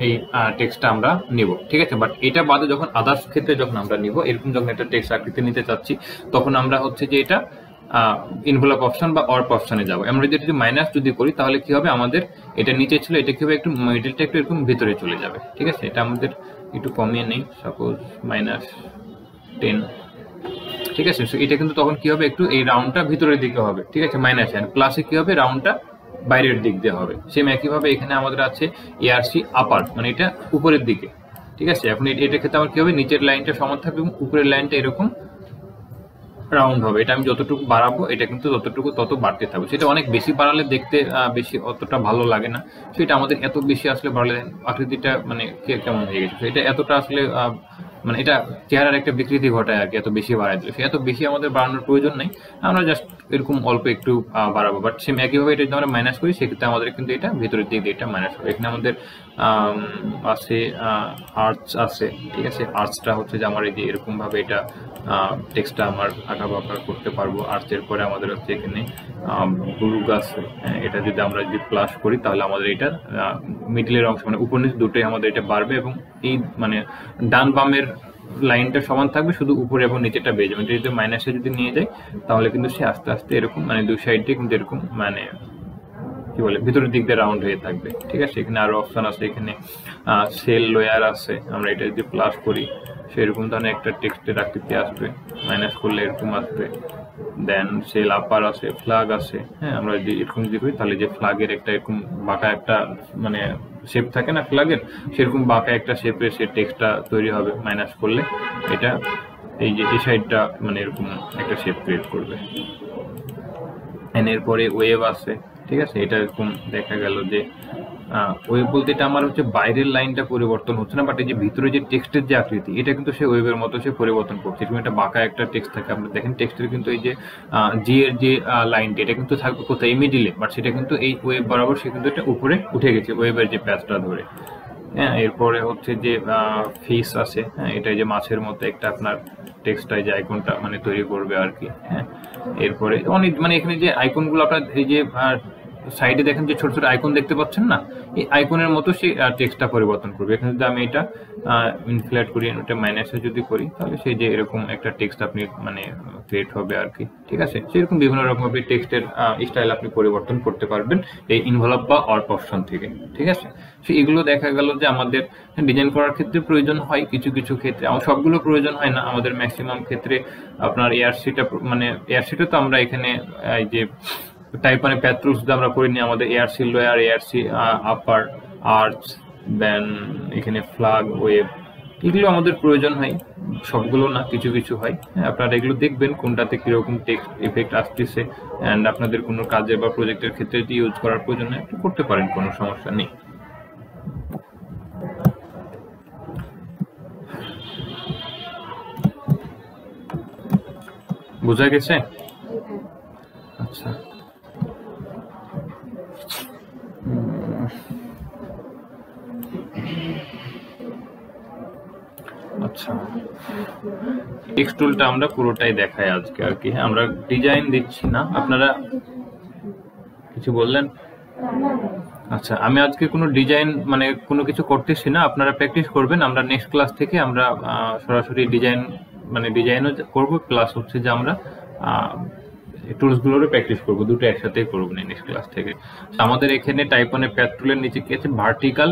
এই টেক্সটটা আমরা নিব, ঠিক আছে। বাট এটা বাদে যখন আদার্স ক্ষেত্রে যখন আমরা নিব, এরকম যখন একটা টেক্সট আকৃতি নিতে চাচ্ছি, তখন আমরা হচ্ছে যে এটা ইনভেলপ অপশন বা অর্প অপশনে যাবো। আমরা যদি মাইনাস যদি করি তাহলে কি হবে, আমাদের এটা নিচে ছিল, এটা কি হবে একটু মিডলটা একটু এরকম ভিতরে চলে যাবে, ঠিক আছে। এটা আমাদের একটু কমিয়ে নেই, সাপোজ -10, ঠিক আছে। এটা কিন্তু তখন কি হবে, একটু এই রাউন্ডটা ভিতরের দিকে হবে, ঠিক আছে। -n প্লাসে কি হবে, রাউন্ডটা বাইরের দিক দিয়ে হবে। সেম একইভাবে এখানে আমাদের আছে এআরসি আপার, মানে এটা উপরের দিকে, ঠিক আছে। এখন এটার ক্ষেত্রে আমার কি হবে, নিচের লাইনটা সমান থাকবে এবং উপরের লাইনটা এরকম রাউন্ড হবে। এটা আমি যতটুকু বাড়াবো এটা কিন্তু ততটুকু তত বাড়তে থাকবে। সেটা অনেক বেশি বাড়ালে দেখতে বেশি অতটা ভালো লাগে না। সেটা আমাদের এত বেশি আসলে বাড়ালে আকৃতিটা মানে কেমন হয়ে গেছে, এটা এতটা আসলে মানে এটা চেহারার একটা বিকৃতি ঘটায় আর কি, এত বেশি বাড়াই দিলে। সে এত বেশি আমাদের বাড়ানোর প্রয়োজন নেই, আমরা জাস্ট এরকম অল্প একটু বাড়াবো। বাট সেম একইভাবে এটা যদি আমরা মাইনাস করি, সেক্ষেত্রে আমাদের কিন্তু এটা ভিতরের দিক দিয়ে এটা মাইনাস হবে। এখানে আমাদের আছে আর্টস আছে, ঠিক আছে। আর্টসটা হচ্ছে যে আমার এই যে এরকম ভাবে এটা টেক্সটটা আমার আঁকা বাঁকা করতে পারবো। আর্টসের পরে আমাদের হচ্ছে এখানে বুরুগ আছে, এটা যদি আমরা যদি প্লাস করি তাহলে আমাদের এটা মিডলের অংশ মানে উপর নিচে দুটোই আমাদের এটা বাড়বে এবং এই মানে ডান বামের লাইনটা সমান থাকবে, শুধু উপরে এবং নিচেটা বেড়ে যাবে। যদি মাইনাসে যদি নিয়ে যায় তাহলে কিন্তু সে আস্তে আস্তে এরকম মানে দুই সাইডে কিন্তু এরকম মানে কি বলে ভিতরের দিক দিয়ে রাউন্ড হয়ে থাকবে, ঠিক আছে। এখানে আরো অপশন আছে, এখানে সেল লোয়ার আছে, আমরা এটা যদি প্লাস করি সেরকম ধরনের একটা টেক্সটের আকৃতি আসবে, মাইনাস করলে এরকম আসবে। দেন সেল আপার আছে, ফ্ল্যাগ আছে, হ্যাঁ। আমরা যদি এরকম যদি করি তাহলে যে ফ্ল্যাগের একটা এরকম বাঁকা একটা মানে শেপ থাকে না ফ্ল্যাগের, সেরকম বাঁকা একটা শেপের সে টেক্সটটা তৈরি হবে। মাইনাস করলে এটা এই যে এই সাইডটা মানে এরকম একটা শেপ ক্রিয়েট করবে। এরপরে ওয়েভ আছে, ঠিক আছে। এটা এরকম দেখা গেল যে ওয়েভ বলতে এটা আমার হচ্ছে বাইরের লাইনটা পরিবর্তন হচ্ছে না, বাট এই যে ভিতরে যে টেক্সটের যে আকৃতি এটা কিন্তু সে ওয়েভের মতো সে পরিবর্তন করছে। এরকম একটা বাঁকা একটা টেক্সট থাকে, আপনি দেখেন টেক্সটের কিন্তু এই যে জি এর যে লাইনটা এটা কিন্তু থাকবে কোথায় মিডিলে, বাট সেটা কিন্তু এই ওয়েভ বরাবর সে কিন্তু এটা উপরে উঠে গেছে ওয়েভের যে প্যাচটা ধরে, হ্যাঁ। এরপরে হচ্ছে যে ফেস আছে, হ্যাঁ। এটা যে মাছের মতো একটা আপনার টেক্সটাই যে আইকনটা মানে তৈরি করবে আর কি, হ্যাঁ। এরপরে অনেক মানে এখানে যে আইকনগুলো আপনার এই যে সাইডে দেখেন যে ছোট ছোট আইকন দেখতে পাচ্ছেন না, এই আইকনের মতো সেই টেক্সটটা পরিবর্তন করবে। এখানে যদি আমি এটা ইনফ্লেট করি, এটা মাইনাসে যদি করি তাহলে সেই যে এরকম একটা টেক্সট আপনি মানে ক্রিয়েট হবে আর কি, ঠিক আছে। সেরকম বিভিন্ন রকম আপনি টেক্সটের স্টাইল আপনি পরিবর্তন করতে পারবেন এই ইনভলভ বা অর্প অপশন থেকে, ঠিক আছে। সো এগুলো দেখা গেল যে আমাদের ডিজাইন করার ক্ষেত্রে প্রয়োজন হয়, কিছু কিছু ক্ষেত্রে আমার সবগুলো প্রয়োজন হয় না। আমাদের ম্যাক্সিমাম ক্ষেত্রে আপনার এআরসিটা মানে এআরসিটা তো আমরা এখানে এই যে টাইপ মানে প্যাথ্রুস যদি আমরা করিনি, আমাদের এআরসি লোয়ার, এআরসি আপার, আর্টস, দেন এখানে ফ্ল্যাগ, ওয়েভ, এগুলো আমাদের প্রয়োজন হয়, সবগুলো না, কিছু কিছু হয়, হ্যাঁ। আপনারা এগুলো দেখবেন কোনটাতে কিরকম টেক্সট ইফেক্ট আসতেছে, অ্যান্ড আপনাদের কোনো কাজে বা প্রজেক্টের ক্ষেত্রে যদি ইউজ করার প্রয়োজন হয় একটু করতে পারেন, কোনো সমস্যা নেই। বোঝা গেছে? আচ্ছা, আচ্ছা, টেক্সট টুলটা আমরা পুরোটাই দেখাই আজকে আর কি, হ্যাঁ। আমরা ডিজাইন দিচ্ছি না, আপনারা কিছু বললেন? আচ্ছা, আমি আজকে কোনো ডিজাইন মানে কোনো কিছু করতেছি না, আপনারা প্র্যাকটিস করবেন। আমরা নেক্সট ক্লাস থেকে আমরা সরাসরি ডিজাইন মানে ডিজাইনও করব, প্লাস হচ্ছে যে আমরা টুলসগুলোরও প্র্যাকটিস করবো, দুটো একসাথেই করবো নেক্সট ক্লাস থেকে। আমাদের এখানে টাইপ 1 প্যাথ টুলের নিচে কি আছে, vertical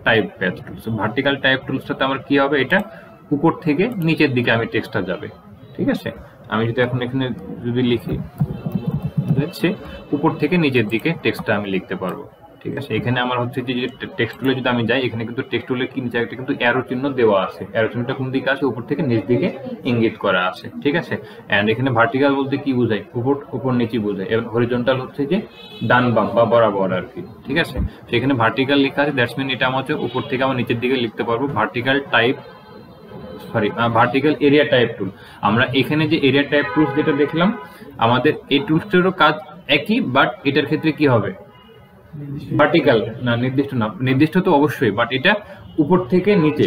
type path tools. Vertical type টুলসটাতে আমার কি হবে, এটা উপর থেকে নিচের দিকে আমি টেক্সটটা যাবে, ঠিক আছে। আমি যদি এখন এখানে যদি লিখি, হচ্ছে উপর থেকে নিচের দিকে টেক্সটটা আমি লিখতে পারবো, ঠিক আছে। এখানে আমার হচ্ছে যে টেক্সট টুলে যদি আমি যাই, এখানে কিন্তু টেক্সট টুলের কি নিচে একটা কিন্তু অ্যারো চিহ্ন দেওয়া আছে, অ্যারো চিহ্নটা কোন দিকে আছে, উপর থেকে নিচ দিকে ইঙ্গিত করা আছে, ঠিক আছে। এন্ড এখানে ভার্টিক্যাল বলতে কি বোঝায়, উপর নিচে বোঝায়, এবং হরিজন্টাল হচ্ছে যে ডান বাম বা বরাবর আর কি, ঠিক আছে। সেখানে ভার্টিক্যাল লেখা আছে, দ্যাটস মিন এটা আমার হচ্ছে উপর থেকে আমার নিচের দিকে লিখতে পারবো। Vertical type vertical area type টুল। আমরা এখানে যে এরিয়া টাইপ টুলস যেটা দেখলাম, আমাদের এই টুলসটারও কাজ একই, বাট এটার ক্ষেত্রে কি হবে, ভার্টিক্যাল না, নির্দিষ্ট না, নির্দিষ্ট তো অবশ্যই, বাট এটা উপর থেকে নিচে।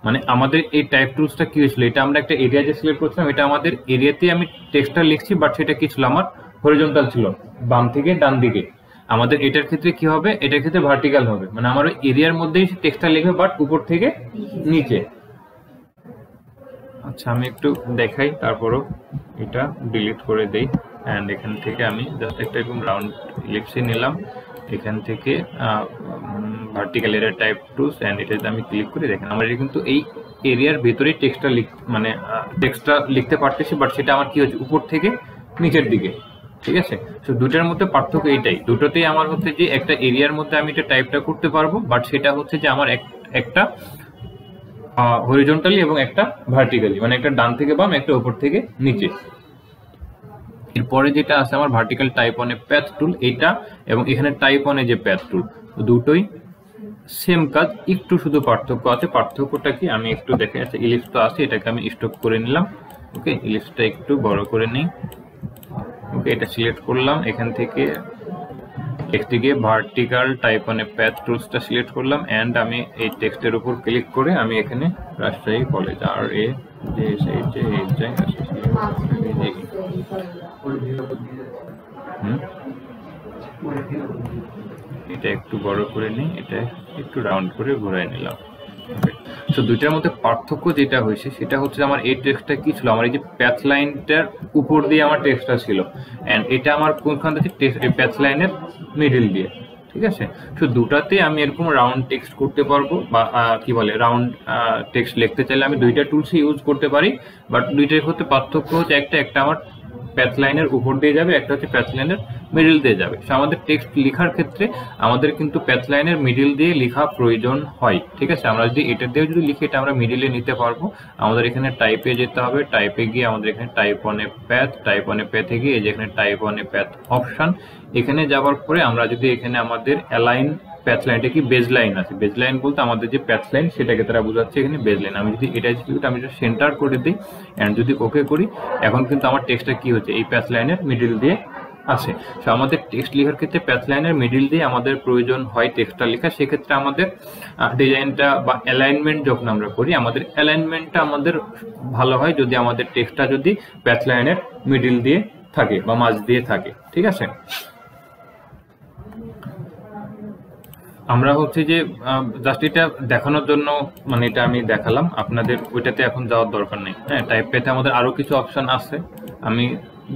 মানে আমাদের এই টাইপ টুলসটা কি হয়েছিল, এটা আমরা একটা এরিয়া যে সিলেক্ট করছিলাম, এটা আমাদের এরিয়াতে আমি টেক্সটটা লিখছি, বাট সেটা কি ছিল, আমার হরিজন্টাল ছিল, বাম থেকে ডান দিকে। আমাদের এটার ক্ষেত্রে কি হবে, এটার ক্ষেত্রে ভার্টিক্যাল হবে, মানে আমার ওই এরিয়ার মধ্যেই টেক্সটটা লিখবে বাট উপর থেকে নিচে। আচ্ছা আমি একটু দেখাই, তারপরও এটা ডিলিট করে দেই। অ্যান্ড এখান থেকে আমি জাস্ট একটা এরকম রাউন্ড ইলিপসি নিলাম, এখান থেকে vertical area type tools, and এটাতে আমি ক্লিক করে দেখেন আমার এটা কিন্তু এই এরিয়ার ভেতরেই টেক্সটটা মানে টেক্সটটা লিখতে পারতেছি, বাট সেটা আমার কি হচ্ছে উপর থেকে নিচের দিকে। ঠিক আছে, তো দুটার মধ্যে পার্থক্য এইটাই, দুটোতেই আমার হচ্ছে যে একটা এরিয়ার মধ্যে আমি এটা টাইপটা করতে পারবো, বাট সেটা হচ্ছে যে আমার একটা হরিজন্টালি এবং একটা ভার্টিক্যালি, মানে একটা ডান থেকে বাম, একটা উপর থেকে নিচে। এরপরে যেটা আছে আমার vertical type on a path tool, এটা এবং এখানে টাইপ অন এ যে প্যাথ টুল, দুটোই সেম কাজ, একটু শুধু পার্থক্য আছে। পার্থক্যটা কি আমি একটু দেখে, আচ্ছা ইলিপস তো আছে, এটাকে আমি স্টপ করে নিলাম। ওকে, ইলিপসটা একটু বড় করে নিই। ওকে, এটা সিলেক্ট করলাম, এখান থেকে টেক্সটে vertical type on a path টুলসটা সিলেক্ট করলাম, এন্ড আমি এই টেক্সটের উপর ক্লিক করে আমি এখানে রাজশাহী কলেজ এটা একটু বড় করে নিই, এটা একটু রাউন্ড করে ঘুরাই নিলাম। তো দুইটার মধ্যে পার্থক্য যেটা হয়েছে সেটা হচ্ছে আমার এই টেক্সটটা কি ছিল, আমার এই যে প্যাথ লাইনটার উপর দিয়ে আমার টেক্সটটা ছিল, এন্ড এটা আমার কোনখান থেকে প্যাথ লাইনের মিডল দিয়ে। ঠিক আছে, তো দুটাতে আমি এরকম রাউন্ড টেক্সট করতে পারবো, বা কি বলে রাউন্ড টেক্সট লিখতে চাইলে আমি দুইটা টুলসই ইউজ করতে পারি, বাট দুইটার মধ্যে পার্থক্য হচ্ছে একটা আমার প্যাথ লাইনের উপর দিয়ে যাবে, একটা হচ্ছে প্যাথ লাইনের মিডল দিয়ে যাবে। আমাদের টেক্সট লেখার ক্ষেত্রে আমাদের কিন্তু প্যাথ লাইনের মিডল দিয়ে লেখা প্রয়োজন হয়। ঠিক আছে, আমরা যদি এটা দিয়ে যদি লিখি এটা আমরা মিডলে নিতে পারবো। আমাদের এখানে টাইপে যেতে হবে, টাইপে গিয়ে আমাদের এখানে type on a path, type on a প্যাথে গিয়ে এই যে এখানে type on a path option, এখানে যাওয়ার পরে আমরা যদি এখানে আমাদের অ্যালাইন প্যাথ লাইনটা কি বেজ লাইন আছে, বেজ লাইন বলতে আমাদের যে প্যাথ লাইন সেটাকে তারা বোঝাচ্ছে এখানে বেজ লাইন। আমি যদি এটা আমি এটা সেন্টার করে দিই এন্ড যদি ওকে করি, এখন কিন্তু আমার টেক্সটটা কি হচ্ছে এই প্যাথ লাইনের মিডল দিয়ে আছে। তো আমাদের টেক্সট লেখার ক্ষেত্রে প্যাথ লাইনের মিডল দিয়ে আমাদের প্রয়োজন হয় টেক্সটটা লেখা, সেক্ষেত্রে আমাদের ডিজাইনটা বা অ্যালাইনমেন্ট যখন আমরা করি, আমাদের অ্যালাইনমেন্টটা আমাদের ভালো হয় যদি আমাদের টেক্সটটা যদি প্যাথ লাইনের মিডল দিয়ে থাকে বা মাঝ দিয়ে থাকে। ঠিক আছে, আমরা হচ্ছে যে জাস্ট এটা দেখানোর জন্য মানে এটা আমি দেখালাম আপনাদের, ওইটাতে এখন যাওয়ার দরকার নেই। হ্যাঁ, টাইপ পেতে আমাদের আরো কিছু অপশন আছে, আমি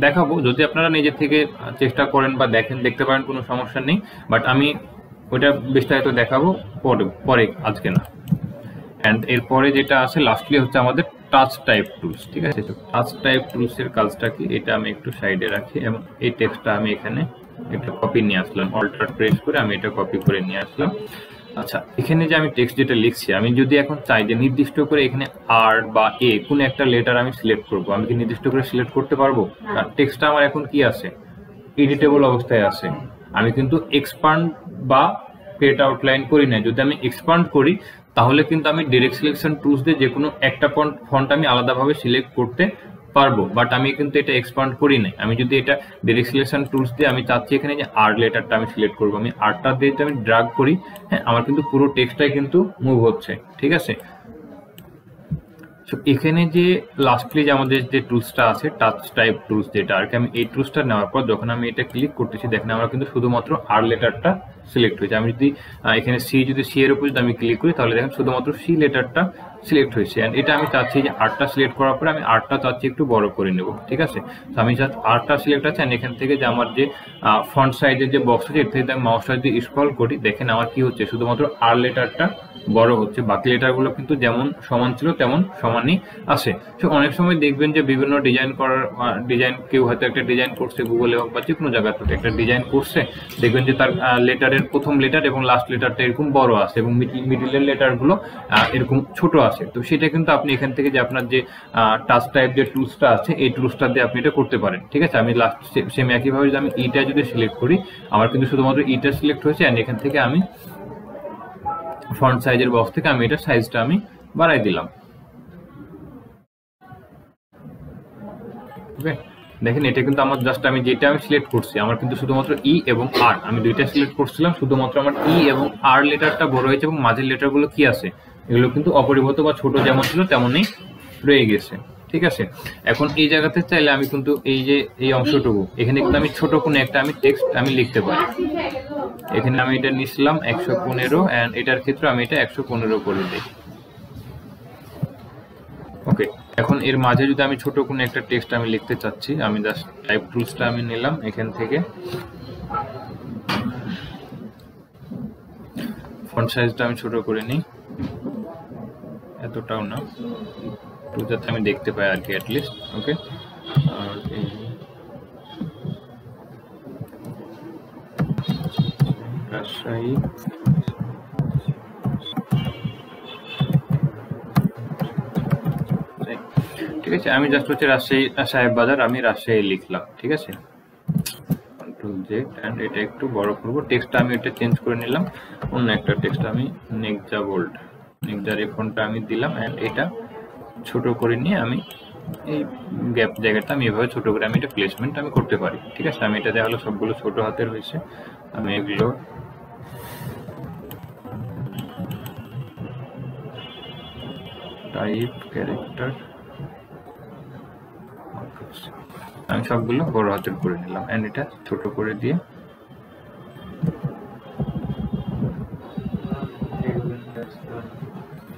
দেখাবো, যদি আপনারা নিজে থেকে চেষ্টা করেন বা দেখেন দেখতে পারেন, কোনো সমস্যা নেই, বাট আমি ওইটা বিস্তারিত দেখাবো পরে আজকে না। অ্যান্ড এরপরে যেটা আছে লাস্টলি হচ্ছে আমাদের টাচ টাইপ টুলস। ঠিক আছে, তো টাচ টাইপ টুলস এর কাজটা কি, এটা আমি একটু সাইডে রাখি এবং এই টেক্সটটা আমি এখানে একটা কপি নিয়ে আসলাম, অল্টার প্রেস করে আমি এটা কপি করে নিয়ে আসলাম। আচ্ছা, এখানে যে আমি টেক্সট যেটা লিখছি, আমি যদি এখন চাই যে নির্দিষ্ট করে এখানে আর বা এ কোন একটা লেটার আমি সিলেক্ট করব, আমি কি নির্দিষ্ট করে সিলেক্ট করতে পারবো? কারণ টেক্সটটা আমার এখন কি আছে, এডিটেবল অবস্থায় আছে। আমি কিন্তু এক্সপান্ড বা ক্রিয়েট আউটলাইন করি না। যদি আমি এক্সপান্ড করি তাহলে কিন্তু আমি ডাইরেক্ট সিলেকশন টুলস দিয়ে যে কোনো একটা ফন্ট আমি আলাদাভাবে সিলেক্ট করতে পারবো, বাট আমি কিন্তু এটা এক্সপান্ড করি নাই। আমি যদি এটা ডাইরেক্ট সিলেকশন টুলস দিয়ে আমি চাচ্ছি এখানে যে আর লেটারটা আমি সিলেক্ট করবো, আমি আরটা দিয়ে আমি ড্রাগ করি, হ্যাঁ, আমার কিন্তু পুরো টেক্সটটাই কিন্তু মুভ হচ্ছে। ঠিক আছে, তো এখানে যে লাস্টলি যে আমাদের যে টুলসটা আছে টাচ টাইপ টুলস, যেটা আর কি, আমি এই টুলসটা নেওয়ার পর যখন আমি এটা ক্লিক করতেছি দেখেন আমার কিন্তু শুধুমাত্র আর লেটারটা সিলেক্ট হয়েছে। আমি যদি এখানে সি এর উপর যদি আমি ক্লিক করি তাহলে দেখেন শুধুমাত্র সি লেটারটা সিলেক্ট হয়েছে। এন্ড এটা আমি চাচ্ছি যে আরটা সিলেক্ট করার পরে আমি আরটা চাচ্ছি একটু বড় করে নেব। ঠিক আছে, তো আমি জাস্ট আরটা সিলেক্ট আছে, এখান থেকে যে আমার যে ফন্ট সাইজের যে বক্স আছে এর থেকে আমি মাউসটা যদি স্ক্রল করি দেখেন আমার কি হচ্ছে, শুধুমাত্র আর লেটারটা বড় হচ্ছে, বাকি লেটারগুলো কিন্তু যেমন সমান ছিল তেমন সমানই আছে। তো অনেক সময় দেখবেন যে বিভিন্ন ডিজাইন করার কেউ হয়তো একটা ডিজাইন করছে গুগলে হোক বা যে কোনো জায়গা থেকে একটা ডিজাইন করছে, দেখবেন যে তার লেটারের প্রথম লেটার এবং লাস্ট লেটারটা এরকম বড় আছে এবং মিডিলের লেটারগুলো এরকম ছোট আছে। তো সেটা কিন্তু আপনি এখান থেকে যে আপনার যে টাচ টাইপ যে টুলসটা আছে এই টুলসটা দিয়ে আপনি এটা করতে পারেন। ঠিক আছে, আমি লাস্ট সেম একইভাবে যদি আমি ইটা যদি সিলেক্ট করি আমার কিন্তু শুধুমাত্র ইটা সিলেক্ট হয়েছে, এন্ড এখান থেকে আমি ফন্ট সাইজের বক্স থেকে আমি এটা সাইজটা আমি বাড়াই দিলাম। ওকে, দেখেন এটা কিন্তু আমার জাস্ট আমি যেটা আমি সিলেক্ট করছি আমার কিন্তু শুধুমাত্র ই এবং আর, আমি দুইটা সিলেক্ট করছিলাম, শুধুমাত্র আমার ই এবং আর লেটারটা বড় হয়েছে এবং মাঝের লেটারগুলো কি আছে এগুলো কিন্তু অপরিবর্তিত বা ছোট যেমন ছিল তেমনই রয়ে গেছে। ঠিক আছে। এখন এই জায়গাতে চাইলে আমি কিন্তু এই যে এই অংশটুকু এখানে কিন্তু আমি ছোট কোনো একটা আমি টেক্সট আমি লিখতে পারি। এখানে আমি এটা নিছিলাম 115 এন্ড এটার ক্ষেত্রে আমি এটা 115 করে দিই। ওকে, এখন এর মাঝে যদি আমি ছোট কোনো একটা টেক্সট আমি লিখতে চাচ্ছি, আমি জাস্ট টাইপ টুলসটা আমি নিলাম এখান থেকে, ফন্ট সাইজটা আমি ছোট করে নিই, এতটাও না, তো যাতে আমি দেখতে পাই আর কি অ্যাটলিস্ট। ওকে, আর এই রাজশাহী ঠিক আছে, আমি জাস্ট হচ্ছে রাজশাহী সাহেব বাজার আমি রাজশাহী লিখলাম। ঠিক আছে, কন্ট্রোল জেড এন্ড এটা একটু বড় করব, টেক্সটটা আমি এটা চেঞ্জ করে নিলাম, অন্য একটা টেক্সট আমি নেকজা বোল্ড, নেকজার এই ফন্টটা আমি দিলাম এন্ড এটা ছোট করে নিয়ে আমি এই গ্যাপ জায়গাটা আমি এভাবে ছোট করে আমি এটা প্লেসমেন্ট আমি করতে পারি। ঠিক আছে, আমি এটা দেখা হলো সবগুলো ছোট হাতের হয়েছে, আমি এগুলো টাইপ ক্যারেক্টার আমি সবগুলো বড় হাতের করে নিলাম এন্ড এটা ছোট করে দিয়ে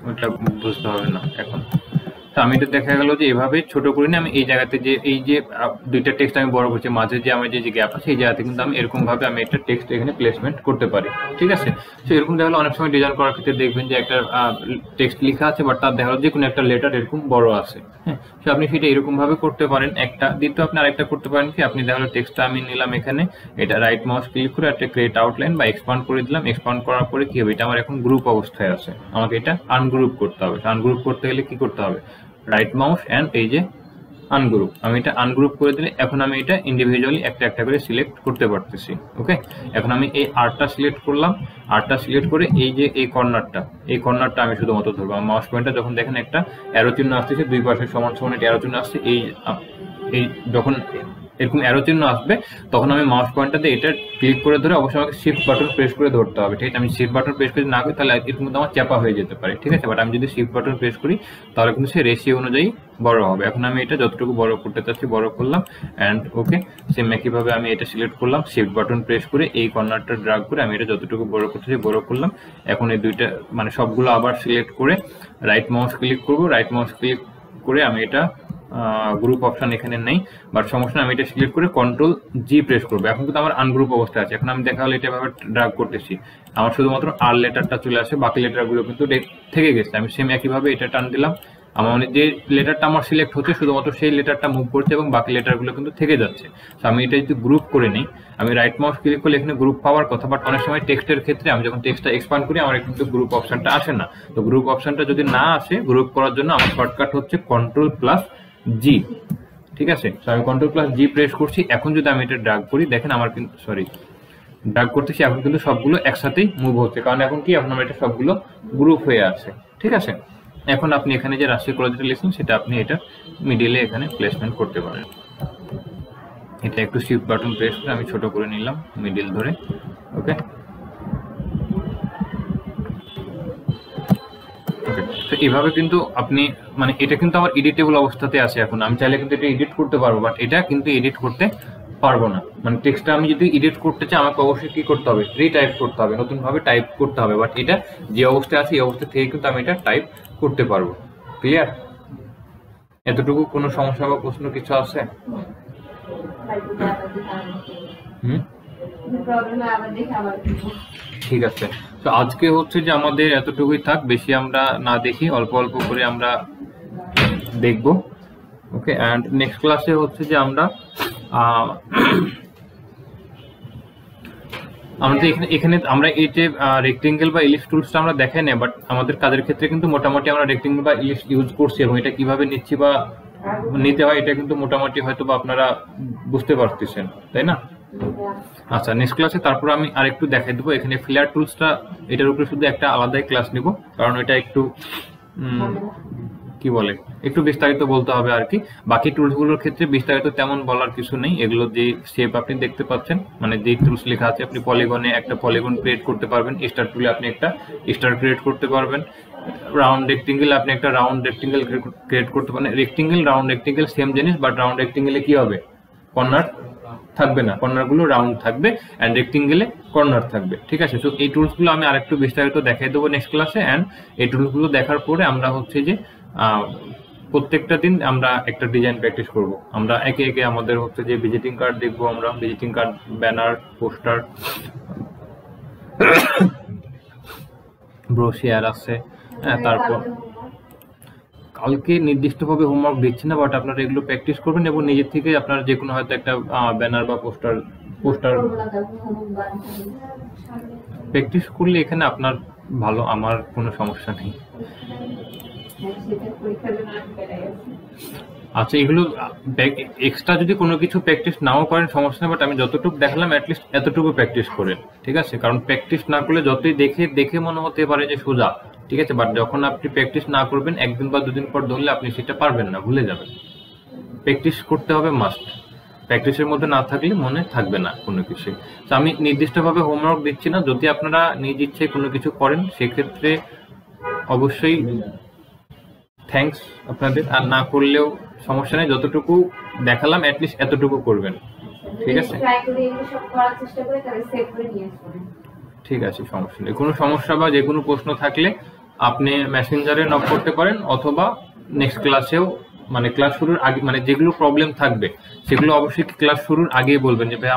ওটা বুঝতে হবে না এখন। তো আমি এটা দেখা গেল যে এভাবে ছোট করে নিয়ে আমি এই জায়গাতে যে এই যে দুইটা টেক্সট আমি বড় করছি, মাঝে যে আমার যে গ্যাপ আছে এই জায়গাতে কিন্তু আমি এরকম ভাবে আমি একটা টেক্সট এখানে প্লেসমেন্ট করতে পারি। ঠিক আছে, তো এরকম দেখা গেলো অনেক সময় ডিজাইন করার ক্ষেত্রে দেখবেন যে একটা টেক্সট লেখা আছে বাট তার দেখা গেলো যে কোনো একটা লেটার এরকম বড় আছে। হ্যাঁ, তো আপনি সেটা এরকম ভাবে করতে পারেন। একটা দ্বিতীয় আপনি আরেকটা করতে পারেন কি, আপনি দেখা গেলো টেক্সটটা আমি নিলাম এখানে, এটা রাইট মাউস ক্লিক করে একটা ক্রিয়েট আউটলাইন বা এক্সপান্ড করে দিলাম। এক্সপান্ড করার পরে কি হবে, এটা আমার এখন গ্রুপ অবস্থায় আছে, আমাকে এটা আনগ্রুপ করতে হবে। আনগ্রুপ করতে গেলে কি করতে হবে, রাইট মাউস এন্ড এই যে আনগ্রুপ, আমি এটা আনগ্রুপ করে দিলে এখন আমি এটা ইন্ডিভিজুয়ালি একটা একটা করে সিলেক্ট করতে পারতেছি। ওকে, এখন আমি এই আরটা সিলেক্ট করলাম, আরটা সিলেক্ট করে এই যে এই কর্নারটা আমি শুধুমাত্র ধরবো। আমার মাউস পয়েন্টার যখন দেখেন একটা অ্যারো চিহ্ন আসতেছে, দুই পাশে সমান সমান একটা অ্যারো চিহ্ন আসছে, এই যখন এরকম অ্যারো চিহ্ন আসবে তখন আমি মাউস পয়েন্টারতে এটা ক্লিক করে ধরে অবশ্যই আমাকে শিফট বাটন প্রেস করে ধরতে হবে। ঠিক আছে, আমি শিফট বাটন প্রেস করে না করি তাহলে এরকম কিন্তু আমার চাপা হয়ে যেতে পারে। ঠিক আছে, বাট আমি যদি শিফট বাটন প্রেস করি তাহলে কিন্তু সে রেশিও অনুযায়ী বড় হবে। এখন আমি এটা যতটুকু বড় করতে চাচ্ছি বড় করলাম অ্যান্ড ওকে, সেম একইভাবে আমি এটা সিলেক্ট করলাম, শিফট বাটন প্রেস করে এই কর্নারটা ড্র্যাগ করে আমি এটা যতটুকু বড় করতে চাই বড় করলাম। এখন এই দুইটা মানে সবগুলো আবার সিলেক্ট করে রাইট মাউস ক্লিক করব, রাইট মাউস ক্লিক করে আমি এটা গ্রুপ অপশন এখানে নেই বাট সমস্যা, আমি এটা সিলেক্ট করে কন্ট্রোল জি প্রেস করবো। এখন কিন্তু আমার আনগ্রুপ অবস্থা আছে। এখন আমি দেখা হলো এটা এভাবে ড্র্যাগ করতেছি, আমার শুধুমাত্র আর লেটারটা চলে আসে, বাকি লেটারগুলো কিন্তু থেকে গেছে। আমি সেম একইভাবে এটা টান দিলাম, আমার মানে যে লেটারটা আমার সিলেক্ট হচ্ছে শুধুমাত্র সেই লেটারটা মুভ করছে এবং বাকি লেটারগুলো কিন্তু থেকে যাচ্ছে। তো আমি এটা যদি গ্রুপ করে নিই, আমি রাইট মাউস ক্লিক করলে এখানে গ্রুপ পাওয়ার কথা, বাট অনেক সময় টেক্সটের ক্ষেত্রে আমি যখন টেক্সটটা এক্সপান্ড করি আমার কিন্তু গ্রুপ অপশনটা আসে না। তো গ্রুপ অপশনটা যদি না আসে, গ্রুপ করার জন্য আমার শর্টকাট হচ্ছে কন্ট্রোল প্লাস জি। ঠিক আছে, তো আমি কন্ট্রোল প্লাস জি প্রেস করছি। এখন যদি আমি এটা ড্র্যাগ করি দেখেন আমার কিন্তু ড্র্যাগ করতেছি, এখন কিন্তু সবগুলো একসাথেই মুভ হচ্ছে, কারণ এখন কি এখন আমার এটা সবগুলো গ্রুপ হয়ে আছে। ঠিক আছে, এখন আপনি এখানে যে রাজশাহী কলেজটা লিখছেন সেটা আপনি এটা মিডিলে এখানে প্লেসমেন্ট করতে পারেন। এটা একটু শিফট বাটন প্রেস করে আমি ছোট করে নিলাম মিডিল ধরে। ওকে, তো এইভাবে কিন্তু আপনি মানে এটা কিন্তু আমার এডিটেবল অবস্থাতে আছে। এখন আমি চাইলে কিন্তু এটা এডিট করতে পারবো, বাট এটা কিন্তু এডিট করতে পারবো না। মানে টেক্সটটা আমি যদি এডিট করতে চাই আমাকে অবশ্যই কি করতে হবে, রিটাইপ করতে হবে, নতুন ভাবে টাইপ করতে হবে। বাট এটা যে অবস্থায় আছে এই অবস্থা থেকে কিন্তু আমি এটা টাইপ করতে পারবো। ক্লিয়ার? এতটুকু কোনো সমস্যা বা প্রশ্ন কিছু আছে? ঠিক আছে, তো আজকে হচ্ছে যে আমাদের এতটুকুই থাক, বেশি আমরা না দেখি, অল্প অল্প করে আমরা দেখব। ওকে, এন্ড নেক্সট ক্লাসে হচ্ছে যে আমরা এখানে আমরা এই যে রেক্টেঙ্গেল বা ইলিপস টুলসটা আমরা দেখাই না, বাট আমাদের কাজের ক্ষেত্রে কিন্তু মোটামুটি আমরা রেক্টেঙ্গেল বা ইলিপস ইউজ করছি এবং এটা কিভাবে নিচ্ছি বা নিতে হয় এটা কিন্তু মোটামুটি হয়তো বা আপনারা বুঝতে পারতেছেন, তাই না? আচ্ছা, নেক্সট ক্লাসে তারপর আমি আরেকটু দেখাই দেবো। এখানে ফ্লেয়ার টুলসটা এটার উপরে শুধু একটা আলাদাই ক্লাস নিব, কারণ এটা একটু কি বলে একটু বিস্তারিত বলতে হবে আর কি। বাকি টুলসগুলোর ক্ষেত্রে বিস্তারিত তেমন বলার কিছু নেই। এগুলো যে শেপ আপনি দেখতে পাচ্ছেন, মানে যে টুলস লেখা আছে, আপনি পলিগনে একটা পলিগন ক্রিয়েট করতে পারবেন, স্টার টুলে আপনি একটা স্টার ক্রিয়েট করতে পারবেন, রাউন্ড রেক্টেঙ্গেল আপনি একটা রাউন্ড রেক্টেঙ্গেল ক্রিয়েট করতে পারেন। রেক্টেঙ্গেল রাউন্ড রেক্টেঙ্গেল সেম জিনিস, বাট রাউন্ড রেক্টেঙ্গেলে কি হবে, কর্নার থাকবে না, কর্নারগুলো রাউন্ড থাকবে অ্যান্ড রেক্টেঙ্গেলে কর্নার থাকবে। ঠিক আছে, তো এই টুলসগুলো আমি আরেকটু বিস্তারিত দেখাই দেবো নেক্সট ক্লাসে। অ্যান্ড এই টুলসগুলো দেখার পরে আমরা হচ্ছে যে প্রত্যেকটা দিন আমরা একটা ডিজাইন প্র্যাকটিস করব। আমরা একে একে আমাদের হচ্ছে যে ভিজিটিং কার্ড দেখবো, আমরা visiting card, banner, poster, brochure আছে। তারপর কালকে নির্দিষ্টভাবে হোমওয়ার্ক দিচ্ছি না, বাট আপনারা এগুলো প্র্যাকটিস করবেন এবং নিজের থেকে আপনারা যে কোনো হয়তো একটা ব্যানার বা পোস্টার প্র্যাকটিস করলে এখানে আপনার ভালো, আমার কোনো সমস্যা নেই। আচ্ছা, এগুলো এক্সট্রা যদি কোনো কিছু প্র্যাকটিস নাও করেন সমস্যা নেই, বাট আমি যতটুকু দেখালাম অ্যাটলিস্ট এতটুকু প্র্যাকটিস করেন। ঠিক আছে, কারণ প্র্যাকটিস না করলে যতই দেখে মনে হতে পারে যে সোজা, ঠিক আছে, বাট যখন আপনি প্র্যাকটিস না করবেন একদিন বা দুদিন পর ধরলে আপনি সেটা পারবেন না, ভুলে যাবেন। প্র্যাকটিস করতে হবে মাস্ট, প্র্যাকটিসের মধ্যে না থাকলে মনে থাকবে না কোনো কিছু। তো আমি নির্দিষ্টভাবে হোমওয়ার্ক দিচ্ছি না, যদি আপনারা নিজ ইচ্ছে কোনো কিছু করেন সেক্ষেত্রে অবশ্যই থ্যাঙ্কস আপনাদের, আর না করলেও সমস্যা নেই, যতটুকু দেখালাম অ্যাটলিস্ট এতটুকু করবেন। ঠিক আছে, ঠিক আছে, সমস্যা নেই। কোনো সমস্যা বা যে কোনো প্রশ্ন থাকলে আপনি মেসেঞ্জারে নক করতে পারেন, অথবা নেক্সট ক্লাসেও, মানে ক্লাস শুরুর আগে, মানে যেগুলো প্রবলেম থাকবে সেগুলো অবশ্যই ক্লাস শুরুর আগেই বলবেন যে ভাই